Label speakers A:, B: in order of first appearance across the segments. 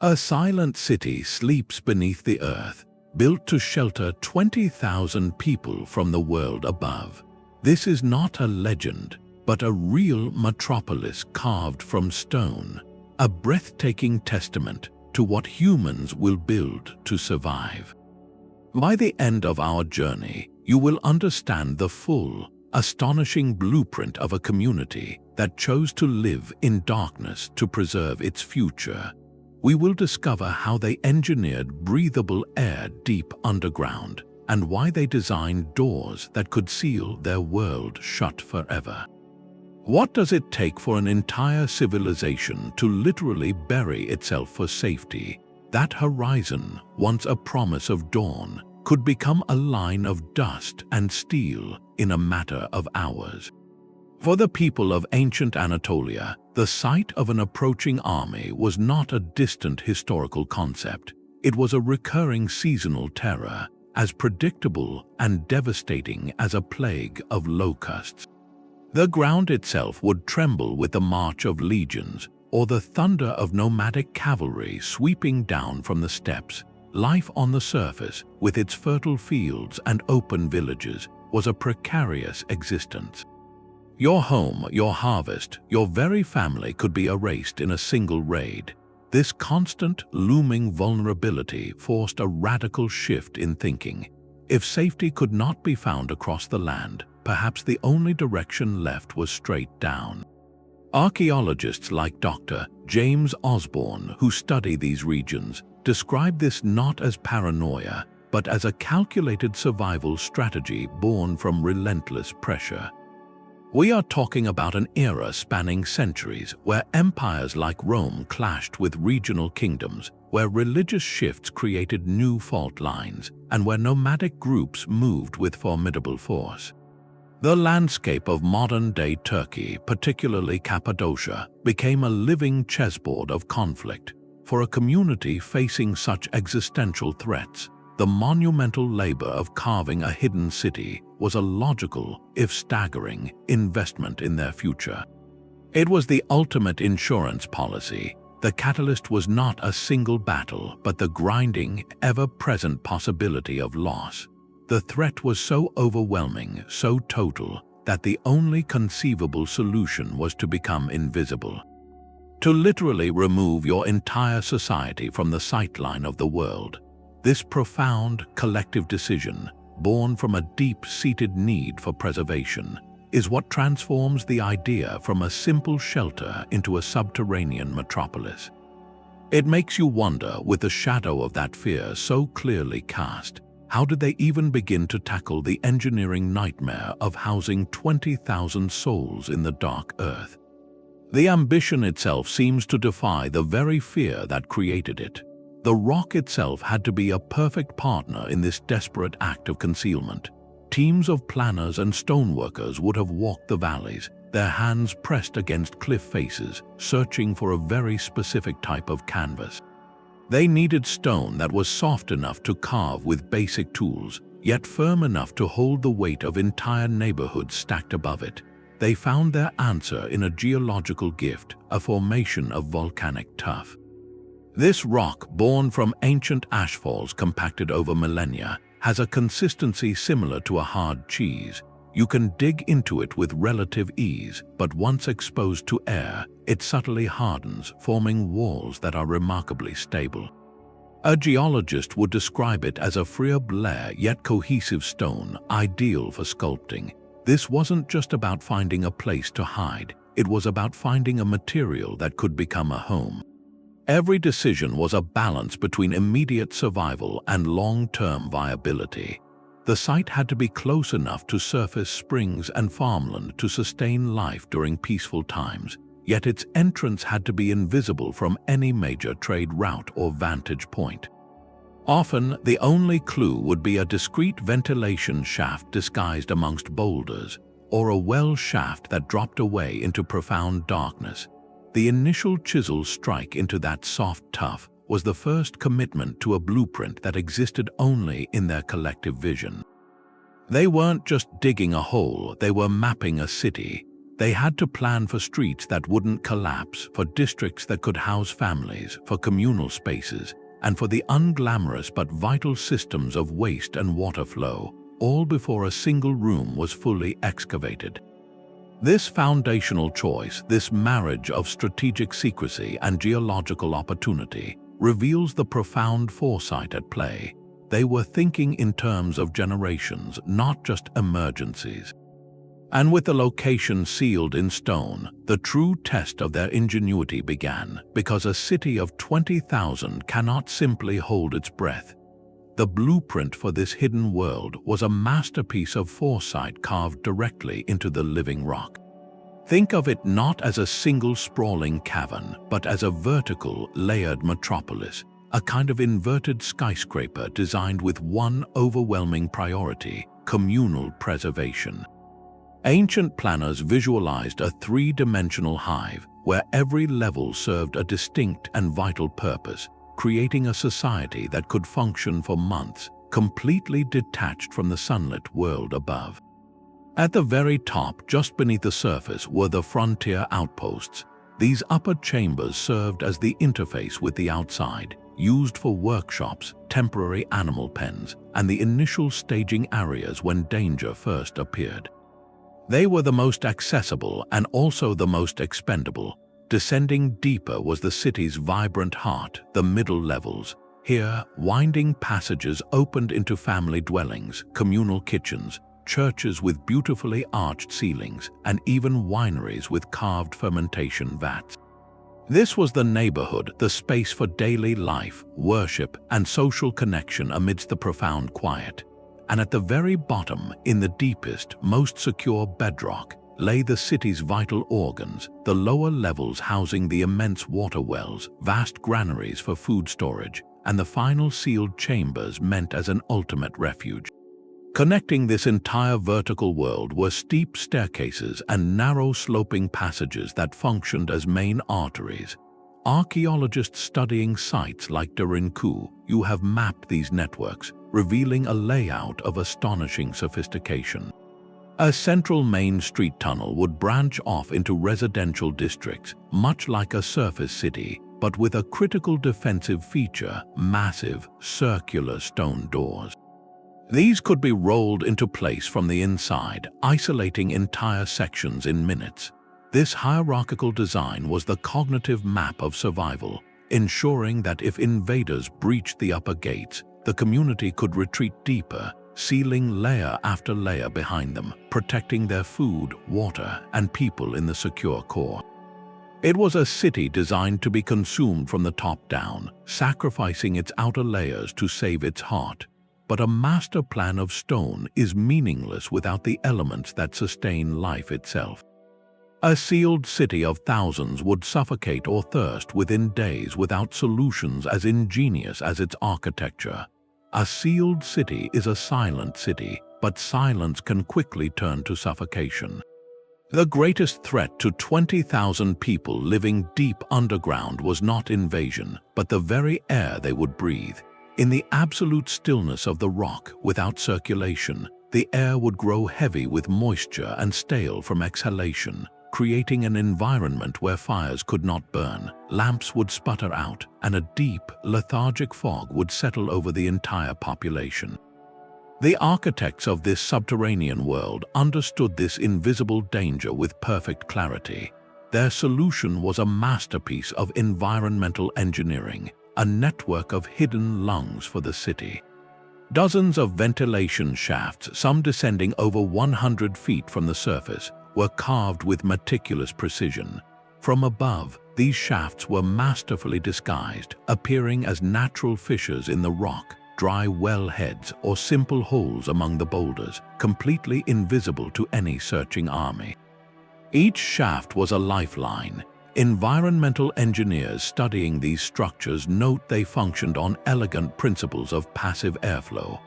A: A silent city sleeps beneath the earth, built to shelter 20,000 people from the world above. This is not a legend, but a real metropolis carved from stone, a breathtaking testament to what humans will build to survive. By the end of our journey, you will understand the full, astonishing blueprint of a community that chose to live in darkness to preserve its future. We will discover how they engineered breathable air deep underground and why they designed doors that could seal their world shut forever. What does it take for an entire civilization to literally bury itself for safety? That horizon, once a promise of dawn, could become a line of dust and steel in a matter of hours. For the people of ancient Anatolia, the sight of an approaching army was not a distant historical concept. It was a recurring seasonal terror, as predictable and devastating as a plague of locusts. The ground itself would tremble with the march of legions or the thunder of nomadic cavalry sweeping down from the steppes. Life on the surface, with its fertile fields and open villages, was a precarious existence. Your home, your harvest, your very family could be erased in a single raid. This constant, looming vulnerability forced a radical shift in thinking. If safety could not be found across the land, perhaps the only direction left was straight down. Archaeologists like Dr. James Osborne, who study these regions, describe this not as paranoia, but as a calculated survival strategy born from relentless pressure. We are talking about an era spanning centuries where empires like Rome clashed with regional kingdoms, where religious shifts created new fault lines, and where nomadic groups moved with formidable force. The landscape of modern-day Turkey, particularly Cappadocia, became a living chessboard of conflict. For a community facing such existential threats, the monumental labor of carving a hidden city was a logical, if staggering, investment in their future. It was the ultimate insurance policy. The catalyst was not a single battle, but the grinding, ever-present possibility of loss. The threat was so overwhelming, so total, that the only conceivable solution was to become invisible. To literally remove your entire society from the sightline of the world. This profound, collective decision, born from a deep-seated need for preservation, is what transforms the idea from a simple shelter into a subterranean metropolis. It makes you wonder, with the shadow of that fear so clearly cast, how did they even begin to tackle the engineering nightmare of housing 20,000 souls in the dark earth? The ambition itself seems to defy the very fear that created it. The rock itself had to be a perfect partner in this desperate act of concealment. Teams of planners and stoneworkers would have walked the valleys, their hands pressed against cliff faces, searching for a very specific type of canvas. They needed stone that was soft enough to carve with basic tools, yet firm enough to hold the weight of entire neighborhoods stacked above it. They found their answer in a geological gift, a formation of volcanic tuff. This rock, born from ancient ashfalls compacted over millennia, has a consistency similar to a hard cheese. You can dig into it with relative ease, but once exposed to air, it subtly hardens, forming walls that are remarkably stable. A geologist would describe it as a friable yet cohesive stone, ideal for sculpting. This wasn't just about finding a place to hide, it was about finding a material that could become a home. Every decision was a balance between immediate survival and long-term viability. The site had to be close enough to surface springs and farmland to sustain life during peaceful times, yet its entrance had to be invisible from any major trade route or vantage point. Often, the only clue would be a discreet ventilation shaft disguised amongst boulders, or a well shaft that dropped away into profound darkness. The initial chisel strike into that soft tuff was the first commitment to a blueprint that existed only in their collective vision. They weren't just digging a hole, they were mapping a city. They had to plan for streets that wouldn't collapse, for districts that could house families, for communal spaces, and for the unglamorous but vital systems of waste and water flow, all before a single room was fully excavated. This foundational choice, this marriage of strategic secrecy and geological opportunity, reveals the profound foresight at play. They were thinking in terms of generations, not just emergencies. And with the location sealed in stone, the true test of their ingenuity began, because a city of 20,000 cannot simply hold its breath. The blueprint for this hidden world was a masterpiece of foresight carved directly into the living rock. Think of it not as a single sprawling cavern, but as a vertical, layered metropolis, a kind of inverted skyscraper designed with one overwhelming priority: communal preservation. Ancient planners visualized a three-dimensional hive where every level served a distinct and vital purpose, creating a society that could function for months, completely detached from the sunlit world above. At the very top, just beneath the surface, were the frontier outposts. These upper chambers served as the interface with the outside, used for workshops, temporary animal pens, and the initial staging areas when danger first appeared. They were the most accessible and also the most expendable. Descending deeper was the city's vibrant heart, the middle levels. Here, winding passages opened into family dwellings, communal kitchens, churches with beautifully arched ceilings, and even wineries with carved fermentation vats. This was the neighborhood, the space for daily life, worship, and social connection amidst the profound quiet. And at the very bottom, in the deepest, most secure bedrock, lay the city's vital organs, the lower levels housing the immense water wells, vast granaries for food storage, and the final sealed chambers meant as an ultimate refuge. Connecting this entire vertical world were steep staircases and narrow sloping passages that functioned as main arteries. Archaeologists studying sites like Derinku, you have mapped these networks, revealing a layout of astonishing sophistication. A central main street tunnel would branch off into residential districts, much like a surface city, but with a critical defensive feature: massive, circular stone doors. These could be rolled into place from the inside, isolating entire sections in minutes. This hierarchical design was the cognitive map of survival, ensuring that if invaders breached the upper gates, the community could retreat deeper, sealing layer after layer behind them, protecting their food, water, and people in the secure core. It was a city designed to be consumed from the top down, sacrificing its outer layers to save its heart. But a master plan of stone is meaningless without the elements that sustain life itself. A sealed city of thousands would suffocate or thirst within days without solutions as ingenious as its architecture. A sealed city is a silent city, but silence can quickly turn to suffocation. The greatest threat to 20,000 people living deep underground was not invasion, but the very air they would breathe. In the absolute stillness of the rock, without circulation, the air would grow heavy with moisture and stale from exhalation, creating an environment where fires could not burn, lamps would sputter out, and a deep, lethargic fog would settle over the entire population. The architects of this subterranean world understood this invisible danger with perfect clarity. Their solution was a masterpiece of environmental engineering, a network of hidden lungs for the city. Dozens of ventilation shafts, some descending over 100 feet from the surface, were carved with meticulous precision. From above, these shafts were masterfully disguised, appearing as natural fissures in the rock, dry well heads, or simple holes among the boulders, completely invisible to any searching army. Each shaft was a lifeline. Environmental engineers studying these structures note they functioned on elegant principles of passive airflow.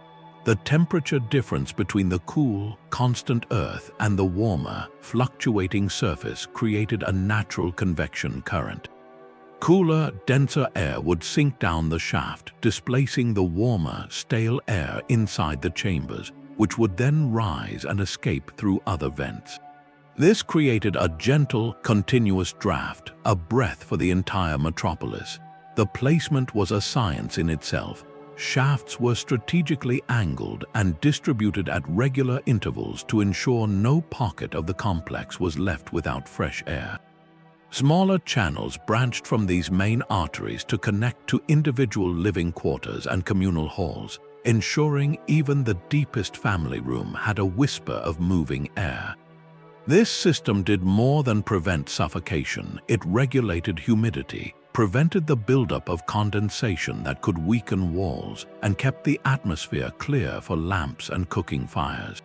A: The temperature difference between the cool, constant earth and the warmer, fluctuating surface created a natural convection current. Cooler, denser air would sink down the shaft, displacing the warmer, stale air inside the chambers, which would then rise and escape through other vents. This created a gentle, continuous draft, a breath for the entire metropolis. The placement was a science in itself. Shafts were strategically angled and distributed at regular intervals to ensure no pocket of the complex was left without fresh air. Smaller channels branched from these main arteries to connect to individual living quarters and communal halls, ensuring even the deepest family room had a whisper of moving air. This system did more than prevent suffocation. It regulated humidity, prevented the buildup of condensation that could weaken walls, and kept the atmosphere clear for lamps and cooking fires.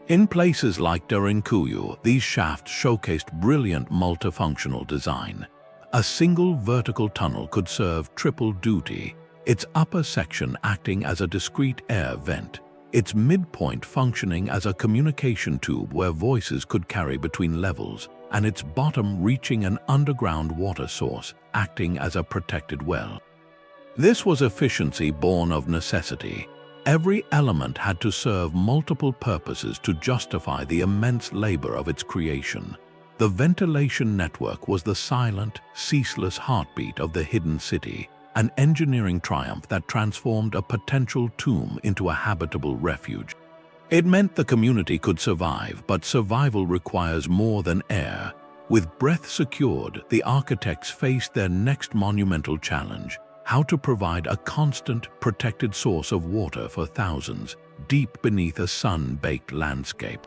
A: In places like Derinkuyu, these shafts showcased brilliant multifunctional design. A single vertical tunnel could serve triple duty, its upper section acting as a discrete air vent, its midpoint functioning as a communication tube where voices could carry between levels, and its bottom reaching an underground water source, acting as a protected well. This was efficiency born of necessity. Every element had to serve multiple purposes to justify the immense labor of its creation. The ventilation network was the silent, ceaseless heartbeat of the hidden city, an engineering triumph that transformed a potential tomb into a habitable refuge. It meant the community could survive, but survival requires more than air. With breath secured, the architects faced their next monumental challenge: how to provide a constant, protected source of water for thousands, deep beneath a sun-baked landscape.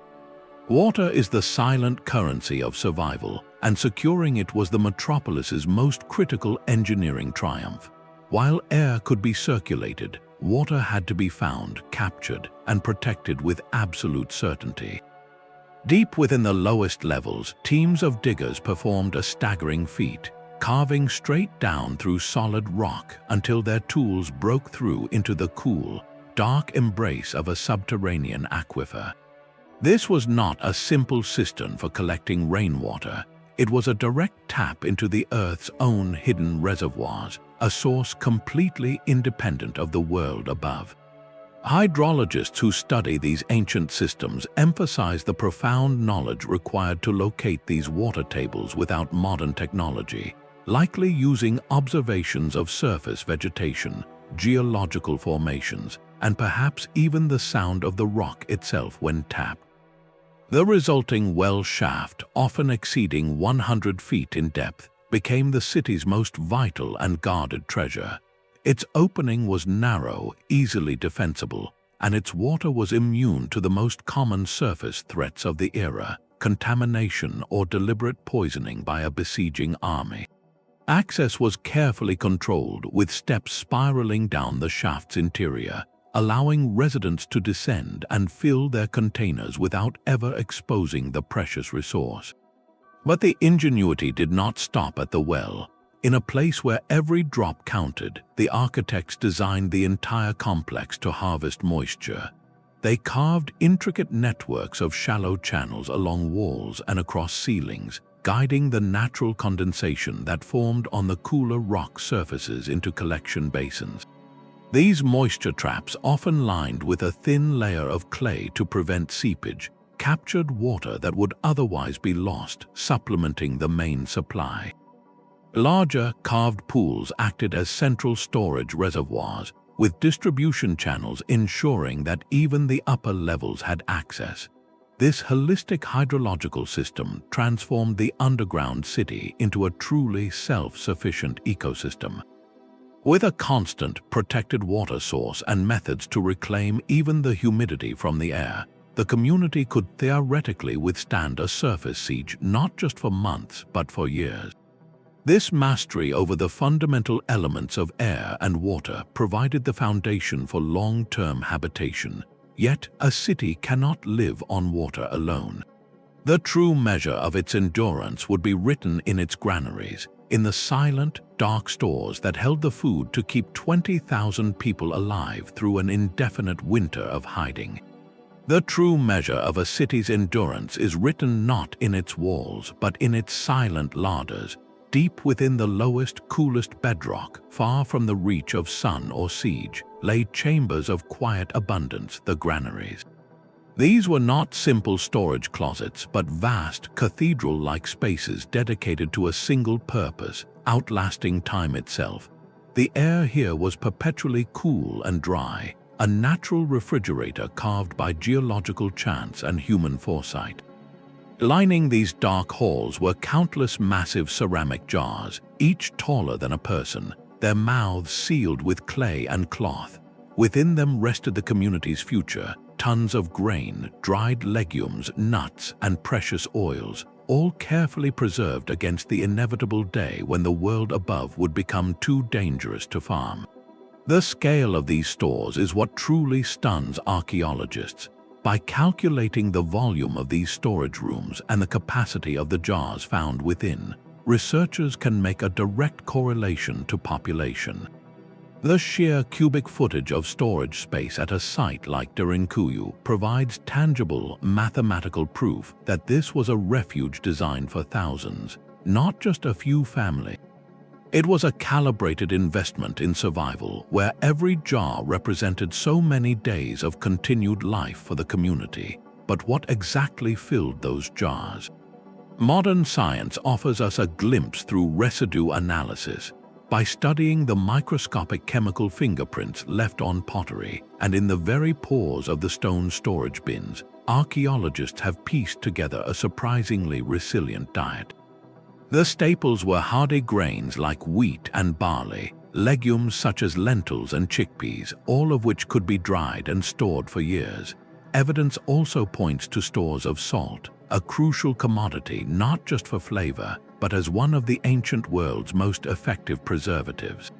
A: Water is the silent currency of survival, and securing it was the metropolis's most critical engineering triumph. While air could be circulated, water had to be found, captured, and protected with absolute certainty. Deep within the lowest levels, teams of diggers performed a staggering feat, carving straight down through solid rock until their tools broke through into the cool, dark embrace of a subterranean aquifer. This was not a simple cistern for collecting rainwater. It was a direct tap into the Earth's own hidden reservoirs, a source completely independent of the world above. Hydrologists who study these ancient systems emphasize the profound knowledge required to locate these water tables without modern technology, likely using observations of surface vegetation, geological formations, and perhaps even the sound of the rock itself when tapped. The resulting well shaft, often exceeding 100 feet in depth, became the city's most vital and guarded treasure. Its opening was narrow, easily defensible, and its water was immune to the most common surface threats of the era: contamination or deliberate poisoning by a besieging army. Access was carefully controlled, with steps spiraling down the shaft's interior, allowing residents to descend and fill their containers without ever exposing the precious resource. But the ingenuity did not stop at the well. In a place where every drop counted, the architects designed the entire complex to harvest moisture. They carved intricate networks of shallow channels along walls and across ceilings, guiding the natural condensation that formed on the cooler rock surfaces into collection basins. These moisture traps, often lined with a thin layer of clay to prevent seepage, captured water that would otherwise be lost, supplementing the main supply. Larger, carved pools acted as central storage reservoirs, with distribution channels ensuring that even the upper levels had access. This holistic hydrological system transformed the underground city into a truly self-sufficient ecosystem. With a constant, protected water source and methods to reclaim even the humidity from the air, the community could theoretically withstand a surface siege not just for months but for years. This mastery over the fundamental elements of air and water provided the foundation for long-term habitation. Yet, a city cannot live on water alone. The true measure of its endurance would be written in its granaries, in the silent, dark stores that held the food to keep 20,000 people alive through an indefinite winter of hiding. The true measure of a city's endurance is written not in its walls, but in its silent larders, deep within the lowest, coolest bedrock, far from the reach of sun or siege, lay chambers of quiet abundance, the granaries. These were not simple storage closets, but vast, cathedral-like spaces dedicated to a single purpose, outlasting time itself. The air here was perpetually cool and dry, a natural refrigerator carved by geological chance and human foresight. Lining these dark halls were countless massive ceramic jars, each taller than a person, their mouths sealed with clay and cloth. Within them rested the community's future, tons of grain, dried legumes, nuts, and precious oils, all carefully preserved against the inevitable day when the world above would become too dangerous to farm. The scale of these stores is what truly stuns archaeologists. By calculating the volume of these storage rooms and the capacity of the jars found within, researchers can make a direct correlation to population. The sheer cubic footage of storage space at a site like Derinkuyu provides tangible mathematical proof that this was a refuge designed for thousands, not just a few families. It was a calibrated investment in survival where every jar represented so many days of continued life for the community. But what exactly filled those jars? Modern science offers us a glimpse through residue analysis. By studying the microscopic chemical fingerprints left on pottery and in the very pores of the stone storage bins, archaeologists have pieced together a surprisingly resilient diet. The staples were hardy grains like wheat and barley, legumes such as lentils and chickpeas, all of which could be dried and stored for years. Evidence also points to stores of salt, a crucial commodity not just for flavor, but as one of the ancient world's most effective preservatives.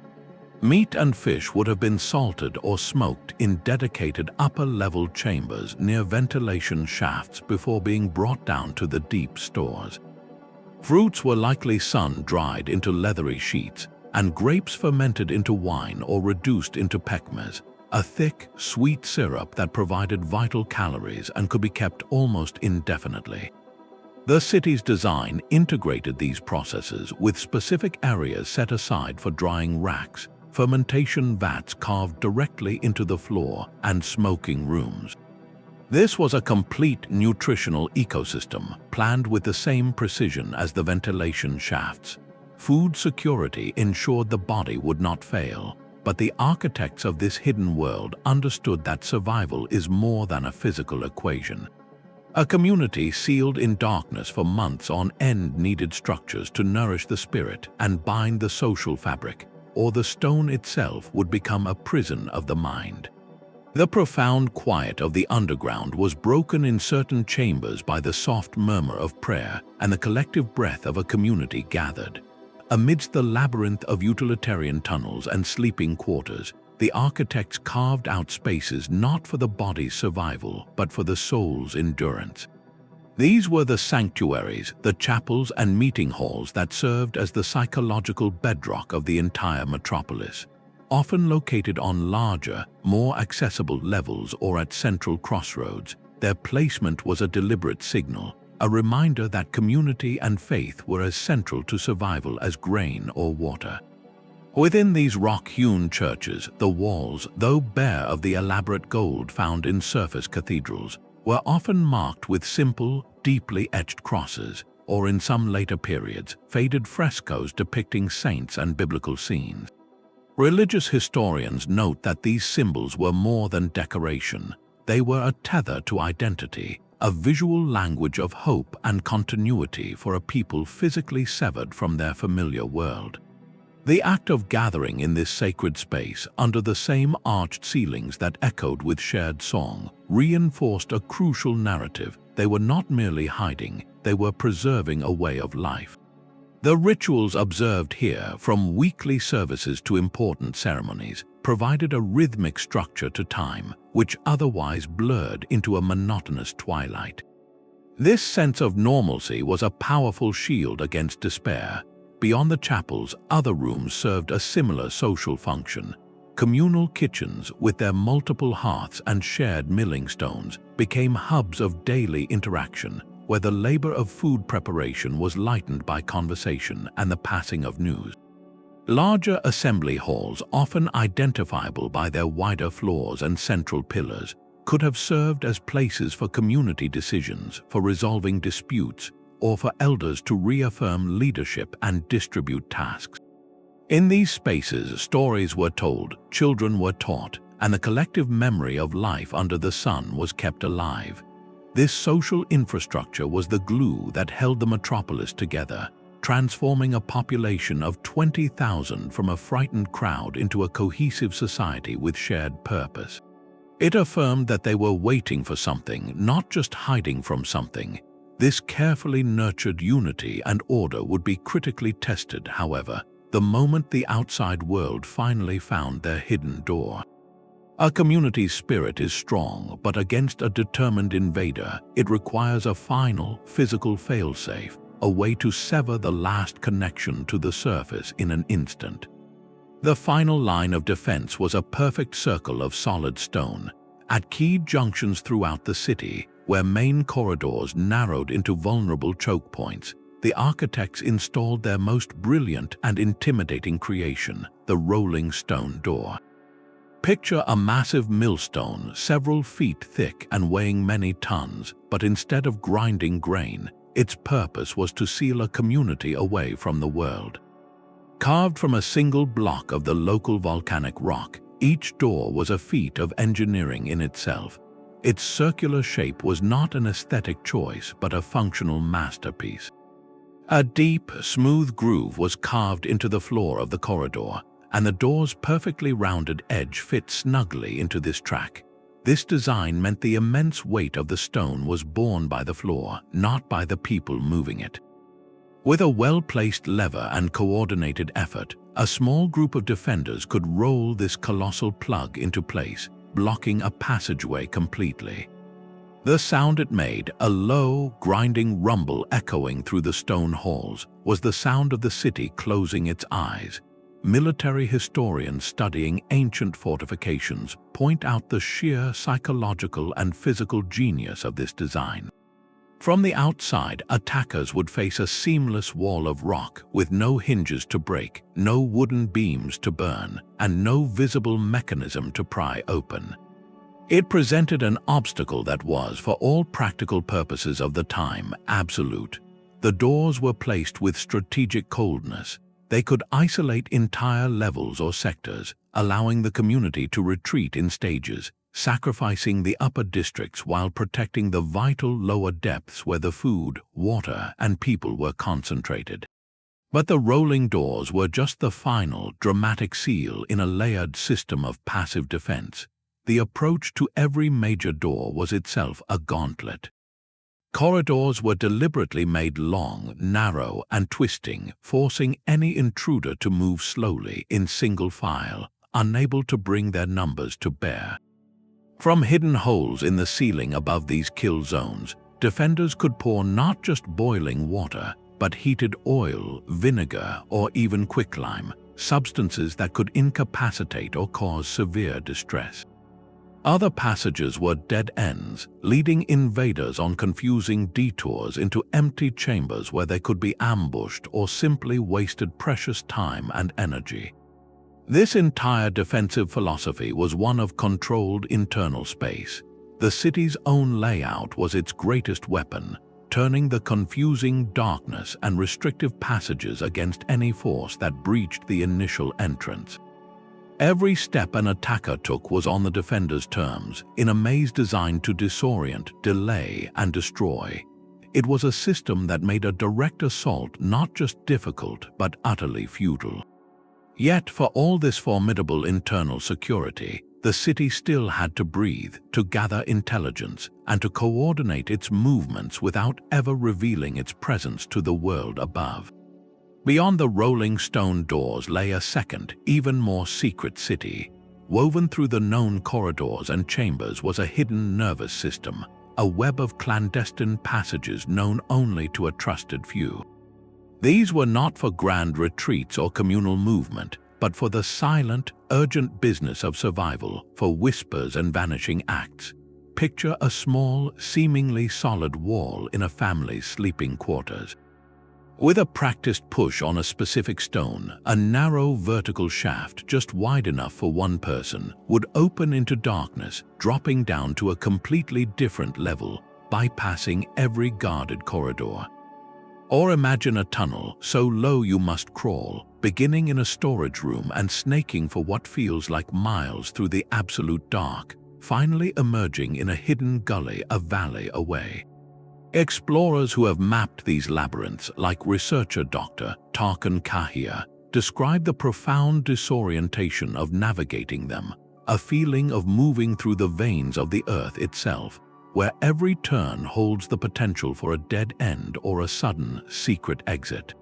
A: Meat and fish would have been salted or smoked in dedicated upper-level chambers near ventilation shafts before being brought down to the deep stores. Fruits were likely sun-dried into leathery sheets, and grapes fermented into wine or reduced into pekmez, a thick, sweet syrup that provided vital calories and could be kept almost indefinitely. The city's design integrated these processes with specific areas set aside for drying racks, fermentation vats carved directly into the floor, and smoking rooms. This was a complete nutritional ecosystem, planned with the same precision as the ventilation shafts. Food security ensured the body would not fail, but the architects of this hidden world understood that survival is more than a physical equation. A community sealed in darkness for months on end needed structures to nourish the spirit and bind the social fabric, or the stone itself would become a prison of the mind. The profound quiet of the underground was broken in certain chambers by the soft murmur of prayer and the collective breath of a community gathered. Amidst the labyrinth of utilitarian tunnels and sleeping quarters, the architects carved out spaces not for the body's survival, but for the soul's endurance. These were the sanctuaries, the chapels and meeting halls that served as the psychological bedrock of the entire metropolis. Often located on larger, more accessible levels or at central crossroads, their placement was a deliberate signal, a reminder that community and faith were as central to survival as grain or water. Within these rock-hewn churches, the walls, though bare of the elaborate gold found in surface cathedrals, were often marked with simple, deeply etched crosses, or in some later periods, faded frescoes depicting saints and biblical scenes. Religious historians note that these symbols were more than decoration. They were a tether to identity, a visual language of hope and continuity for a people physically severed from their familiar world. The act of gathering in this sacred space under the same arched ceilings that echoed with shared song reinforced a crucial narrative. They were not merely hiding, they were preserving a way of life. The rituals observed here, from weekly services to important ceremonies, provided a rhythmic structure to time, which otherwise blurred into a monotonous twilight. This sense of normalcy was a powerful shield against despair. Beyond the chapels, other rooms served a similar social function. Communal kitchens, with their multiple hearths and shared milling stones, became hubs of daily interaction, where the labor of food preparation was lightened by conversation and the passing of news. Larger assembly halls, often identifiable by their wider floors and central pillars, could have served as places for community decisions, for resolving disputes, or for elders to reaffirm leadership and distribute tasks. In these spaces, stories were told, children were taught, and the collective memory of life under the sun was kept alive. This social infrastructure was the glue that held the metropolis together, transforming a population of 20,000 from a frightened crowd into a cohesive society with shared purpose. It affirmed that they were waiting for something, not just hiding from something. This carefully nurtured unity and order would be critically tested, however, the moment the outside world finally found their hidden door. A community's spirit is strong, but against a determined invader, it requires a final, physical failsafe, a way to sever the last connection to the surface in an instant. The final line of defense was a perfect circle of solid stone. At key junctions throughout the city, where main corridors narrowed into vulnerable choke points, the architects installed their most brilliant and intimidating creation, the rolling stone door. Picture a massive millstone, several feet thick and weighing many tons, but instead of grinding grain, its purpose was to seal a community away from the world. Carved from a single block of the local volcanic rock, each door was a feat of engineering in itself. Its circular shape was not an aesthetic choice, but a functional masterpiece. A deep, smooth groove was carved into the floor of the corridor, and the door's perfectly rounded edge fit snugly into this track. This design meant the immense weight of the stone was borne by the floor, not by the people moving it. With a well-placed lever and coordinated effort, a small group of defenders could roll this colossal plug into place, blocking a passageway completely. The sound it made, a low, grinding rumble echoing through the stone halls, was the sound of the city closing its eyes. Military historians studying ancient fortifications point out the sheer psychological and physical genius of this design. From the outside, attackers would face a seamless wall of rock with no hinges to break, no wooden beams to burn, and no visible mechanism to pry open. It presented an obstacle that was, for all practical purposes of the time, absolute. The doors were placed with strategic coldness. They could isolate entire levels or sectors, allowing the community to retreat in stages, sacrificing the upper districts while protecting the vital lower depths where the food, water, and people were concentrated. But the rolling doors were just the final, dramatic seal in a layered system of passive defense. The approach to every major door was itself a gauntlet. Corridors were deliberately made long, narrow, and twisting, forcing any intruder to move slowly in single file, unable to bring their numbers to bear. From hidden holes in the ceiling above these kill zones, defenders could pour not just boiling water, but heated oil, vinegar, or even quicklime, substances that could incapacitate or cause severe distress. Other passages were dead ends, leading invaders on confusing detours into empty chambers where they could be ambushed or simply wasted precious time and energy. This entire defensive philosophy was one of controlled internal space. The city's own layout was its greatest weapon, turning the confusing darkness and restrictive passages against any force that breached the initial entrance. Every step an attacker took was on the defender's terms, in a maze designed to disorient, delay, and destroy. It was a system that made a direct assault not just difficult, but utterly futile. Yet, for all this formidable internal security, the city still had to breathe, to gather intelligence, and to coordinate its movements without ever revealing its presence to the world above. Beyond the rolling stone doors lay a second, even more secret city. Woven through the known corridors and chambers was a hidden nervous system, a web of clandestine passages known only to a trusted few. These were not for grand retreats or communal movement, but for the silent, urgent business of survival, for whispers and vanishing acts. Picture a small, seemingly solid wall in a family's sleeping quarters. With a practiced push on a specific stone, a narrow vertical shaft just wide enough for one person would open into darkness, dropping down to a completely different level, bypassing every guarded corridor. Or imagine a tunnel so low you must crawl, beginning in a storage room and snaking for what feels like miles through the absolute dark, finally emerging in a hidden gully a valley away. Explorers who have mapped these labyrinths, like researcher Dr. Tarkan Kahia, describe the profound disorientation of navigating them, a feeling of moving through the veins of the earth itself, where every turn holds the potential for a dead end or a sudden, secret exit.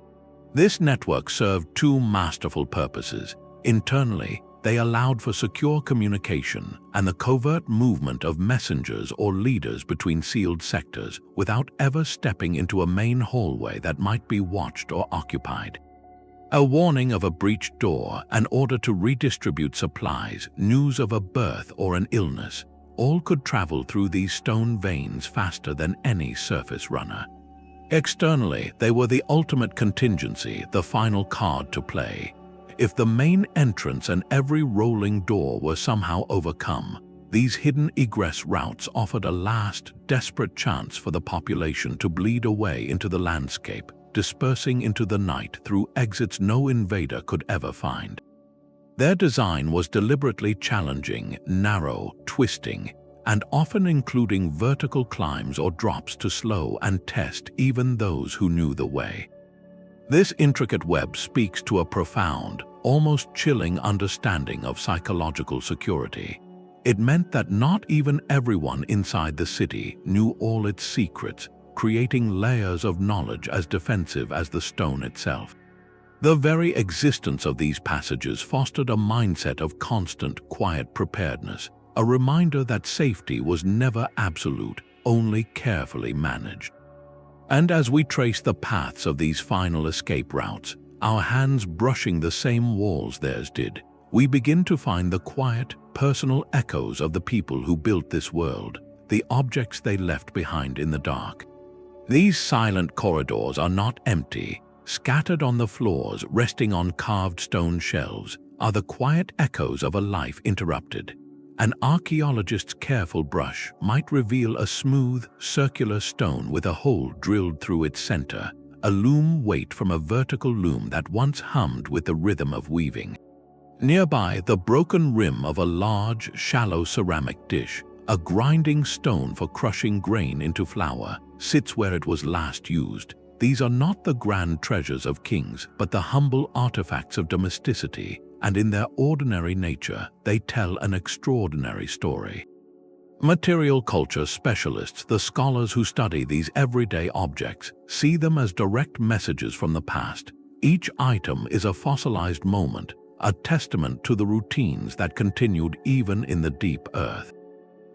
A: This network served two masterful purposes. Internally, they allowed for secure communication and the covert movement of messengers or leaders between sealed sectors without ever stepping into a main hallway that might be watched or occupied. A warning of a breached door, an order to redistribute supplies, news of a birth or an illness, all could travel through these stone veins faster than any surface runner. Externally, they were the ultimate contingency, the final card to play. If the main entrance and every rolling door were somehow overcome, these hidden egress routes offered a last, desperate chance for the population to bleed away into the landscape, dispersing into the night through exits no invader could ever find. Their design was deliberately challenging, narrow, twisting, and often including vertical climbs or drops to slow and test even those who knew the way. This intricate web speaks to a profound, almost chilling understanding of psychological security. It meant that not even everyone inside the city knew all its secrets, creating layers of knowledge as defensive as the stone itself. The very existence of these passages fostered a mindset of constant, quiet preparedness, a reminder that safety was never absolute, only carefully managed. And as we trace the paths of these final escape routes, our hands brushing the same walls theirs did, we begin to find the quiet, personal echoes of the people who built this world, the objects they left behind in the dark. These silent corridors are not empty. Scattered on the floors, resting on carved stone shelves, are the quiet echoes of a life interrupted. An archaeologist's careful brush might reveal a smooth, circular stone with a hole drilled through its center, a loom weight from a vertical loom that once hummed with the rhythm of weaving. Nearby, the broken rim of a large, shallow ceramic dish, a grinding stone for crushing grain into flour, sits where it was last used. These are not the grand treasures of kings, but the humble artifacts of domesticity, and in their ordinary nature, they tell an extraordinary story. Material culture specialists, the scholars who study these everyday objects, see them as direct messages from the past. Each item is a fossilized moment, a testament to the routines that continued even in the deep earth.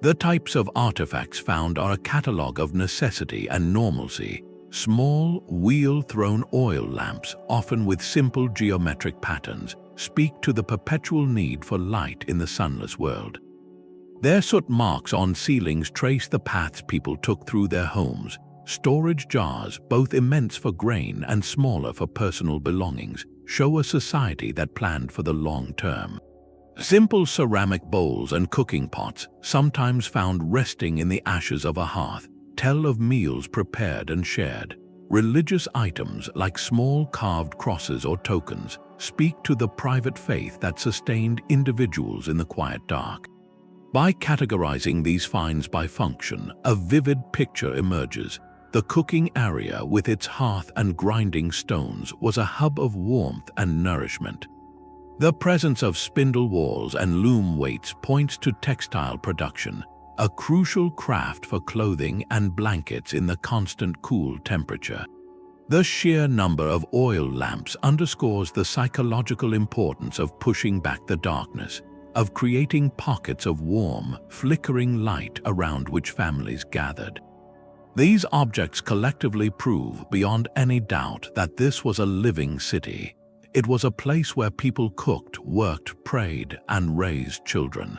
A: The types of artifacts found are a catalogue of necessity and normalcy. Small, wheel-thrown oil lamps, often with simple geometric patterns, speak to the perpetual need for light in the sunless world. Their soot marks on ceilings trace the paths people took through their homes. Storage jars, both immense for grain and smaller for personal belongings, show a society that planned for the long term. Simple ceramic bowls and cooking pots, sometimes found resting in the ashes of a hearth, tell of meals prepared and shared. Religious items like small carved crosses or tokens speak to the private faith that sustained individuals in the quiet dark. By categorizing these finds by function, a vivid picture emerges. The cooking area with its hearth and grinding stones was a hub of warmth and nourishment. The presence of spindle whorls and loom weights points to textile production, a crucial craft for clothing and blankets in the constant cool temperature. The sheer number of oil lamps underscores the psychological importance of pushing back the darkness, of creating pockets of warm, flickering light around which families gathered. These objects collectively prove beyond any doubt that this was a living city. It was a place where people cooked, worked, prayed, and raised children.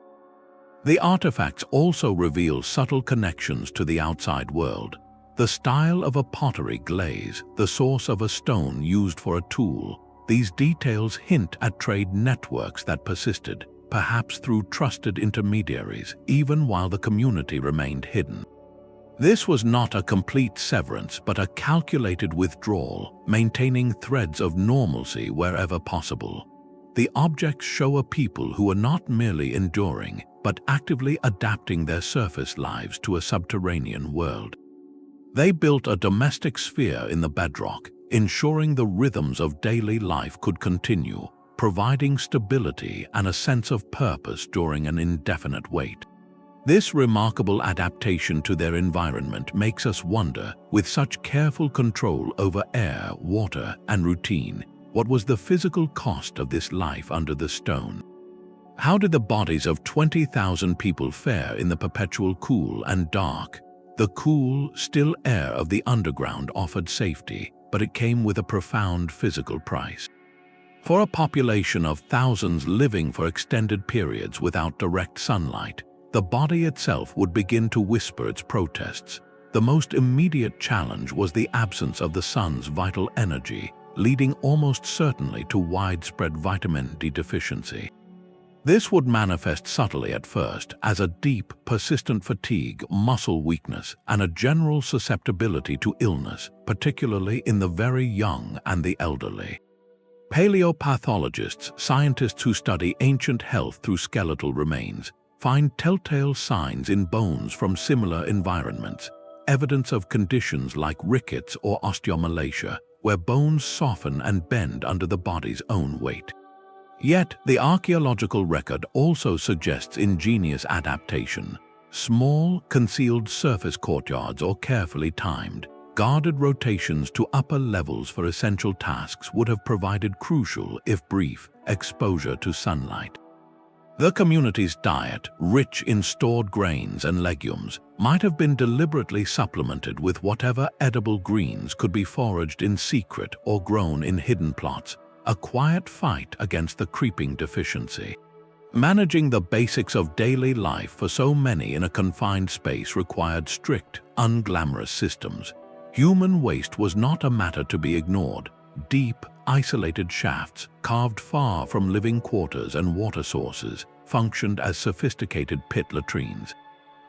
A: The artifacts also reveal subtle connections to the outside world. The style of a pottery glaze, the source of a stone used for a tool, these details hint at trade networks that persisted, perhaps through trusted intermediaries, even while the community remained hidden. This was not a complete severance, but a calculated withdrawal, maintaining threads of normalcy wherever possible. The objects show a people who are not merely enduring, but actively adapting their surface lives to a subterranean world. They built a domestic sphere in the bedrock, ensuring the rhythms of daily life could continue, providing stability and a sense of purpose during an indefinite wait. This remarkable adaptation to their environment makes us wonder, with such careful control over air, water, and routine, what was the physical cost of this life under the stone? How did the bodies of 20,000 people fare in the perpetual cool and dark? The cool, still air of the underground offered safety, but it came with a profound physical price. For a population of thousands living for extended periods without direct sunlight, the body itself would begin to whisper its protests. The most immediate challenge was the absence of the sun's vital energy, leading almost certainly to widespread vitamin D deficiency. This would manifest subtly at first as a deep, persistent fatigue, muscle weakness, and a general susceptibility to illness, particularly in the very young and the elderly. Paleopathologists, scientists who study ancient health through skeletal remains, find telltale signs in bones from similar environments, evidence of conditions like rickets or osteomalacia, where bones soften and bend under the body's own weight. Yet, the archaeological record also suggests ingenious adaptation. Small, concealed surface courtyards or carefully timed, guarded rotations to upper levels for essential tasks would have provided crucial, if brief, exposure to sunlight. The community's diet, rich in stored grains and legumes, might have been deliberately supplemented with whatever edible greens could be foraged in secret or grown in hidden plots, a quiet fight against the creeping deficiency. Managing the basics of daily life for so many in a confined space required strict, unglamorous systems. Human waste was not a matter to be ignored. Deep, isolated shafts, carved far from living quarters and water sources, functioned as sophisticated pit latrines.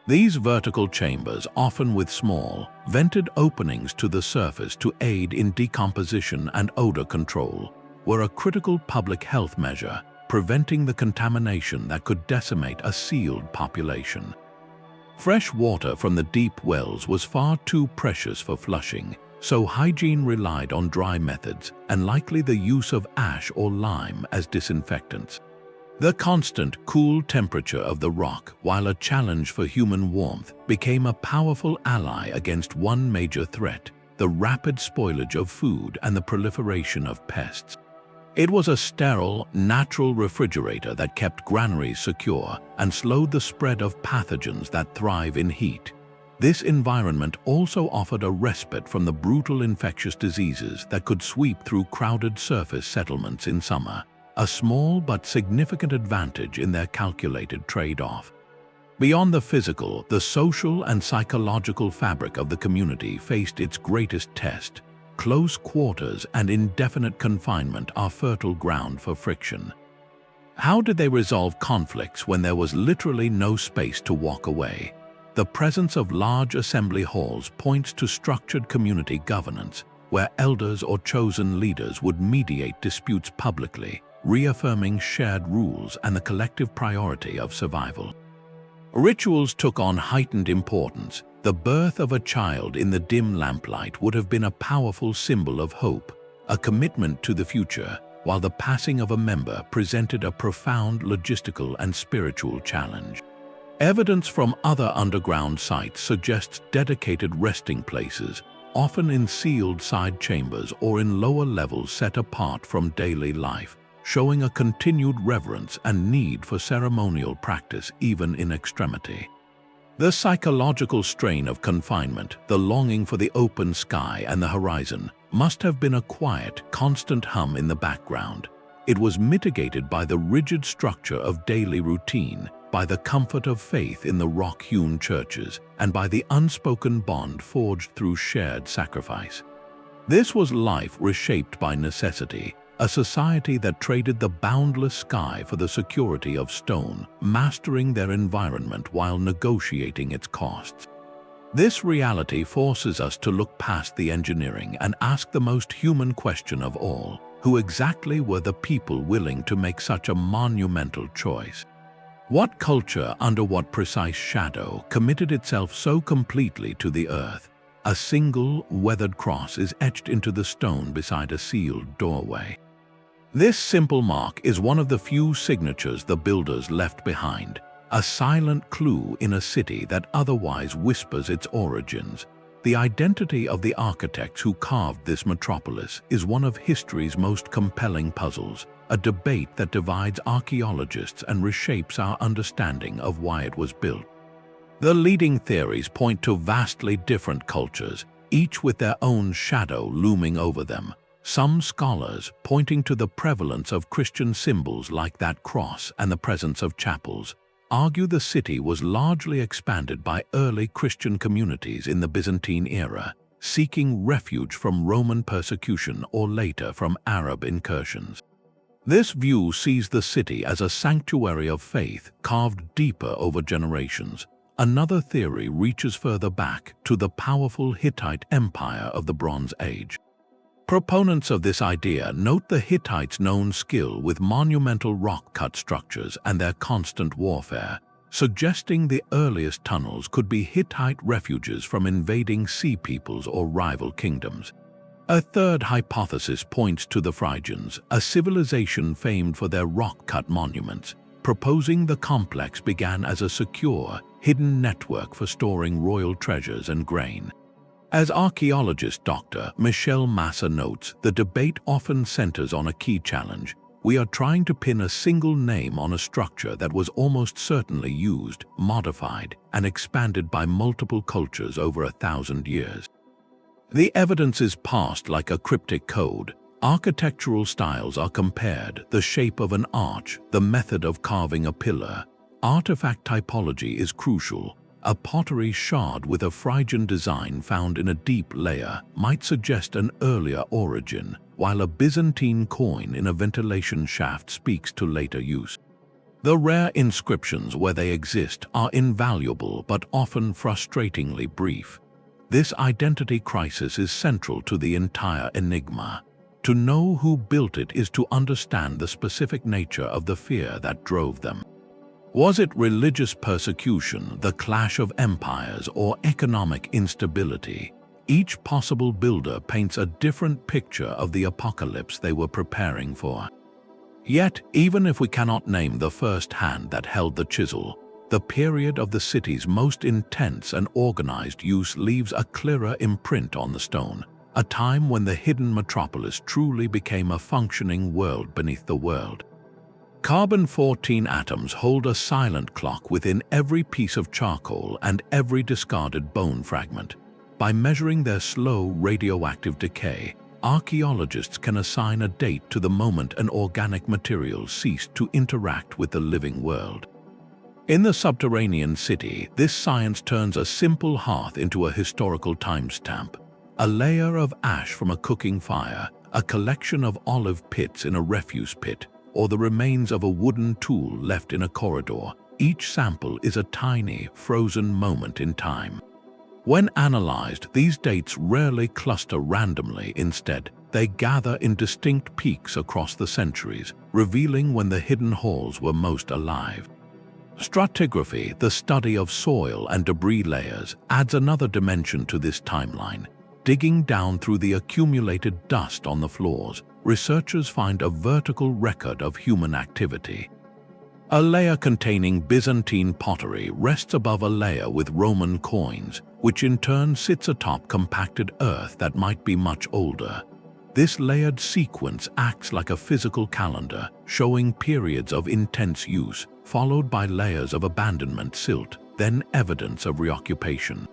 A: These vertical chambers, often with small, vented openings to the surface to aid in decomposition and odor control, were a critical public health measure, preventing the contamination that could decimate a sealed population. Fresh water from the deep wells was far too precious for flushing, so hygiene relied on dry methods and likely the use of ash or lime as disinfectants. The constant, cool temperature of the rock, while a challenge for human warmth, became a powerful ally against one major threat: the rapid spoilage of food and the proliferation of pests. It was a sterile, natural refrigerator that kept granaries secure and slowed the spread of pathogens that thrive in heat. This environment also offered a respite from the brutal infectious diseases that could sweep through crowded surface settlements in summer, a small but significant advantage in their calculated trade-off. Beyond the physical, the social and psychological fabric of the community faced its greatest test. Close quarters and indefinite confinement are fertile ground for friction. How did they resolve conflicts when there was literally no space to walk away? The presence of large assembly halls points to structured community governance, where elders or chosen leaders would mediate disputes publicly, reaffirming shared rules and the collective priority of survival. Rituals took on heightened importance. The birth of a child in the dim lamplight would have been a powerful symbol of hope, a commitment to the future, while the passing of a member presented a profound logistical and spiritual challenge. Evidence from other underground sites suggests dedicated resting places, often in sealed side chambers or in lower levels set apart from daily life, showing a continued reverence and need for ceremonial practice even in extremity. The psychological strain of confinement, the longing for the open sky and the horizon, must have been a quiet, constant hum in the background, It was mitigated by the rigid structure of daily routine, by the comfort of faith in the rock-hewn churches, and by the unspoken bond forged through shared sacrifice. This was life reshaped by necessity, a society that traded the boundless sky for the security of stone, mastering their environment while negotiating its costs. This reality forces us to look past the engineering and ask the most human question of all: who exactly were the people willing to make such a monumental choice? What culture, under what precise shadow, committed itself so completely to the earth? A single, weathered cross is etched into the stone beside a sealed doorway. This simple mark is one of the few signatures the builders left behind, a silent clue in a city that otherwise whispers its origins. The identity of the architects who carved this metropolis is one of history's most compelling puzzles, a debate that divides archaeologists and reshapes our understanding of why it was built. The leading theories point to vastly different cultures, each with their own shadow looming over them. Some scholars, pointing to the prevalence of Christian symbols like that cross and the presence of chapels, argue the city was largely expanded by early Christian communities in the Byzantine era, seeking refuge from Roman persecution or later from Arab incursions. This view sees the city as a sanctuary of faith carved deeper over generations. Another theory reaches further back to the powerful Hittite Empire of the Bronze Age. Proponents of this idea note the Hittites' known skill with monumental rock-cut structures and their constant warfare, suggesting the earliest tunnels could be Hittite refuges from invading sea peoples or rival kingdoms. A third hypothesis points to the Phrygians, a civilization famed for their rock-cut monuments, proposing the complex began as a secure, hidden network for storing royal treasures and grain. As archaeologist Dr. Michelle Massa notes, the debate often centers on a key challenge. We are trying to pin a single name on a structure that was almost certainly used, modified, and expanded by multiple cultures over 1,000 years. The evidence is parsed like a cryptic code. Architectural styles are compared, the shape of an arch, the method of carving a pillar. Artifact typology is crucial. A pottery shard with a Phrygian design found in a deep layer might suggest an earlier origin, while a Byzantine coin in a ventilation shaft speaks to later use. The rare inscriptions, where they exist, are invaluable but often frustratingly brief. This identity crisis is central to the entire enigma. To know who built it is to understand the specific nature of the fear that drove them. Was it religious persecution, the clash of empires, or economic instability? Each possible builder paints a different picture of the apocalypse they were preparing for. Yet, even if we cannot name the first hand that held the chisel, the period of the city's most intense and organized use leaves a clearer imprint on the stone, a time when the hidden metropolis truly became a functioning world beneath the world. Carbon-14 atoms hold a silent clock within every piece of charcoal and every discarded bone fragment. By measuring their slow radioactive decay, archaeologists can assign a date to the moment an organic material ceased to interact with the living world. In the subterranean city, this science turns a simple hearth into a historical timestamp. A layer of ash from a cooking fire, a collection of olive pits in a refuse pit, or the remains of a wooden tool left in a corridor. Each sample is a tiny, frozen moment in time. When analyzed, these dates rarely cluster randomly. Instead, they gather in distinct peaks across the centuries, revealing when the hidden halls were most alive. Stratigraphy, the study of soil and debris layers, adds another dimension to this timeline. Digging down through the accumulated dust on the floors, researchers find a vertical record of human activity. A layer containing Byzantine pottery rests above a layer with Roman coins, which in turn sits atop compacted earth that might be much older. This layered sequence acts like a physical calendar, showing periods of intense use, followed by layers of abandonment silt, then evidence of reoccupation.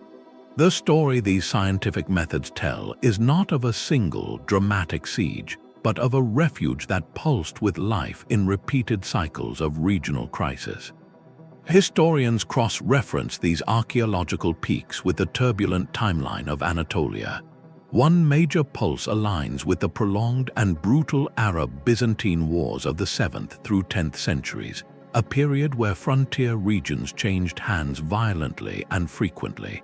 A: The story these scientific methods tell is not of a single, dramatic siege, but of a refuge that pulsed with life in repeated cycles of regional crisis. Historians cross-reference these archaeological peaks with the turbulent timeline of Anatolia. One major pulse aligns with the prolonged and brutal Arab-Byzantine wars of the 7th through 10th centuries, a period where frontier regions changed hands violently and frequently.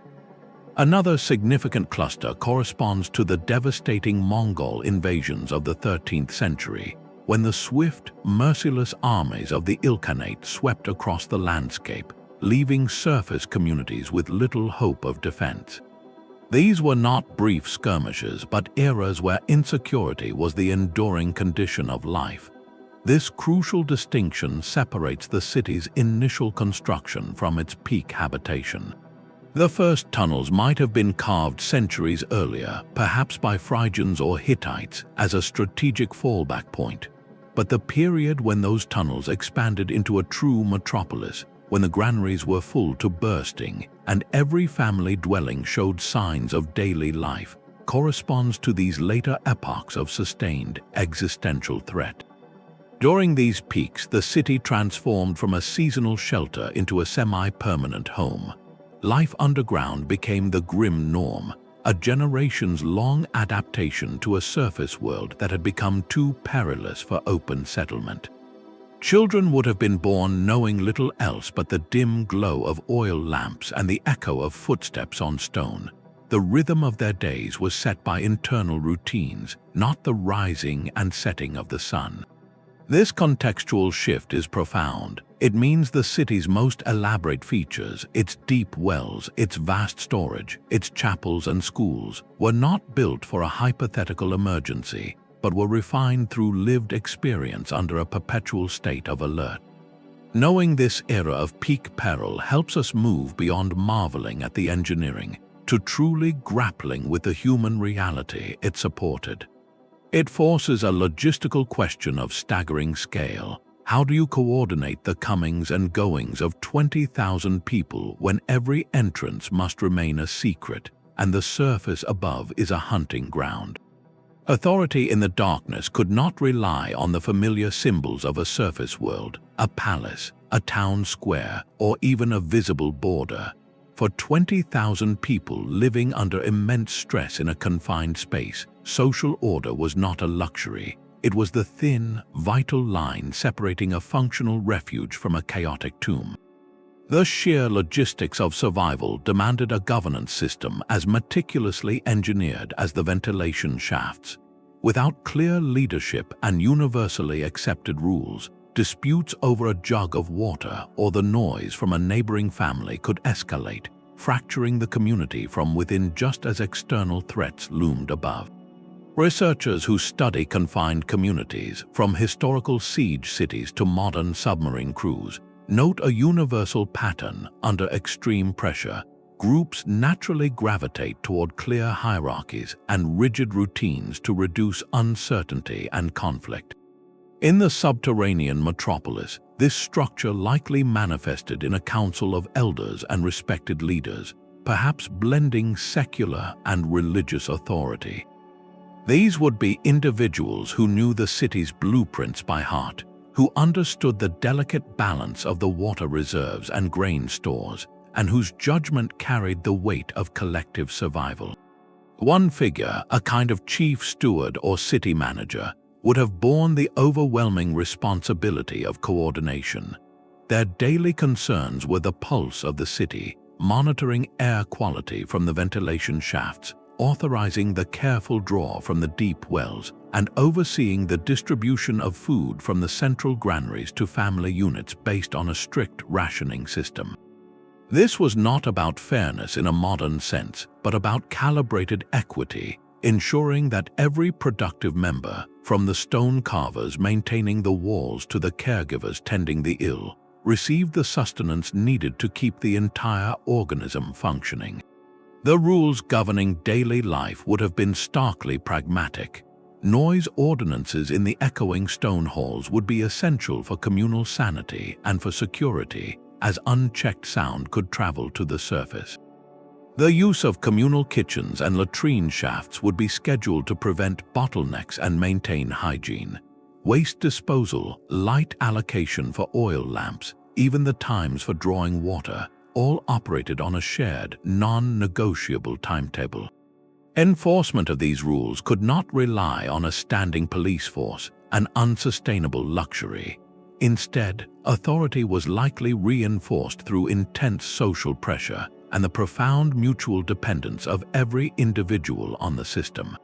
A: Another significant cluster corresponds to the devastating Mongol invasions of the 13th century, when the swift, merciless armies of the Ilkhanate swept across the landscape, leaving surface communities with little hope of defense. These were not brief skirmishes, but eras where insecurity was the enduring condition of life. This crucial distinction separates the city's initial construction from its peak habitation. The first tunnels might have been carved centuries earlier, perhaps by Phrygians or Hittites, as a strategic fallback point. But the period when those tunnels expanded into a true metropolis, when the granaries were full to bursting and every family dwelling showed signs of daily life, corresponds to these later epochs of sustained existential threat. During these peaks, the city transformed from a seasonal shelter into a semi-permanent home. Life underground became the grim norm, a generations-long adaptation to a surface world that had become too perilous for open settlement. Children would have been born knowing little else but the dim glow of oil lamps and the echo of footsteps on stone. The rhythm of their days was set by internal routines, not the rising and setting of the sun. This contextual shift is profound. It means the city's most elaborate features, its deep wells, its vast storage, its chapels and schools, were not built for a hypothetical emergency, but were refined through lived experience under a perpetual state of alert. Knowing this era of peak peril helps us move beyond marveling at the engineering to truly grappling with the human reality it supported. It forces a logistical question of staggering scale. How do you coordinate the comings and goings of 20,000 people when every entrance must remain a secret and the surface above is a hunting ground? Authority in the darkness could not rely on the familiar symbols of a surface world, a palace, a town square, or even a visible border. For 20,000 people living under immense stress in a confined space, social order was not a luxury. It was the thin, vital line separating a functional refuge from a chaotic tomb. The sheer logistics of survival demanded a governance system as meticulously engineered as the ventilation shafts. Without clear leadership and universally accepted rules, disputes over a jug of water or the noise from a neighboring family could escalate, fracturing the community from within just as external threats loomed above. Researchers who study confined communities, from historical siege cities to modern submarine crews, note a universal pattern. Under extreme pressure, groups naturally gravitate toward clear hierarchies and rigid routines to reduce uncertainty and conflict. In the subterranean metropolis, this structure likely manifested in a council of elders and respected leaders, perhaps blending secular and religious authority. These would be individuals who knew the city's blueprints by heart, who understood the delicate balance of the water reserves and grain stores, and whose judgment carried the weight of collective survival. One figure, a kind of chief steward or city manager, would have borne the overwhelming responsibility of coordination. Their daily concerns were the pulse of the city, monitoring air quality from the ventilation shafts, authorizing the careful draw from the deep wells, and overseeing the distribution of food from the central granaries to family units based on a strict rationing system. This was not about fairness in a modern sense, but about calibrated equity, ensuring that every productive member, from the stone carvers maintaining the walls to the caregivers tending the ill, received the sustenance needed to keep the entire organism functioning. The rules governing daily life would have been starkly pragmatic. Noise ordinances in the echoing stone halls would be essential for communal sanity and for security, as unchecked sound could travel to the surface. The use of communal kitchens and latrine shafts would be scheduled to prevent bottlenecks and maintain hygiene. Waste disposal, light allocation for oil lamps, even the times for drawing water, all operated on a shared, non-negotiable timetable. Enforcement of these rules could not rely on a standing police force, an unsustainable luxury. Instead, authority was likely reinforced through intense social pressure and the profound mutual dependence of every individual on the system.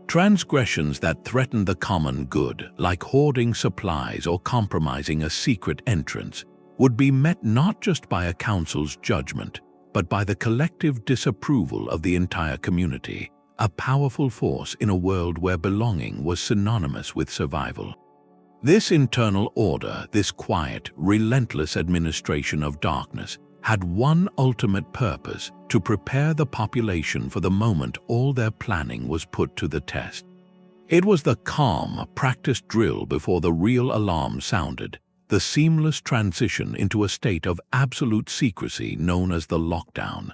A: Transgressions that threatened the common good, like hoarding supplies or compromising a secret entrance, would be met not just by a council's judgment, but by the collective disapproval of the entire community, a powerful force in a world where belonging was synonymous with survival. This internal order, this quiet, relentless administration of darkness, had one ultimate purpose: to prepare the population for the moment all their planning was put to the test. It was the calm, practiced drill before the real alarm sounded, the seamless transition into a state of absolute secrecy known as the lockdown.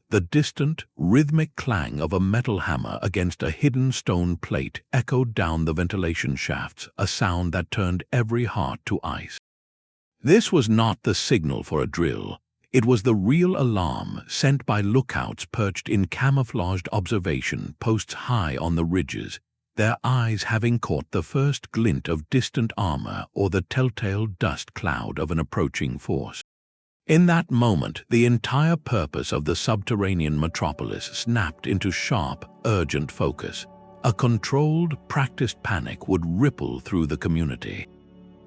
A: The distant, rhythmic clang of a metal hammer against a hidden stone plate echoed down the ventilation shafts, a sound that turned every heart to ice. This was not the signal for a drill. It was the real alarm sent by lookouts perched in camouflaged observation posts high on the ridges, their eyes having caught the first glint of distant armor or the telltale dust cloud of an approaching force. In that moment, the entire purpose of the subterranean metropolis snapped into sharp, urgent focus. A controlled, practiced panic would ripple through the community.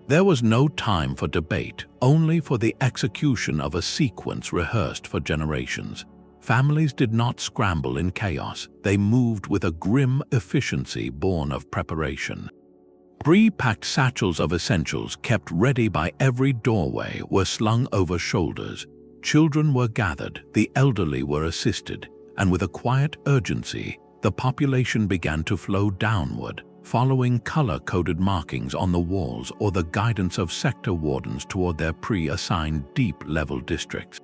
A: There was no time for debate, only for the execution of a sequence rehearsed for generations. Families did not scramble in chaos, they moved with a grim efficiency born of preparation. Pre-packed satchels of essentials kept ready by every doorway were slung over shoulders. Children were gathered, the elderly were assisted, and with a quiet urgency, the population began to flow downward, following color-coded markings on the walls or the guidance of sector wardens toward their pre-assigned deep-level districts.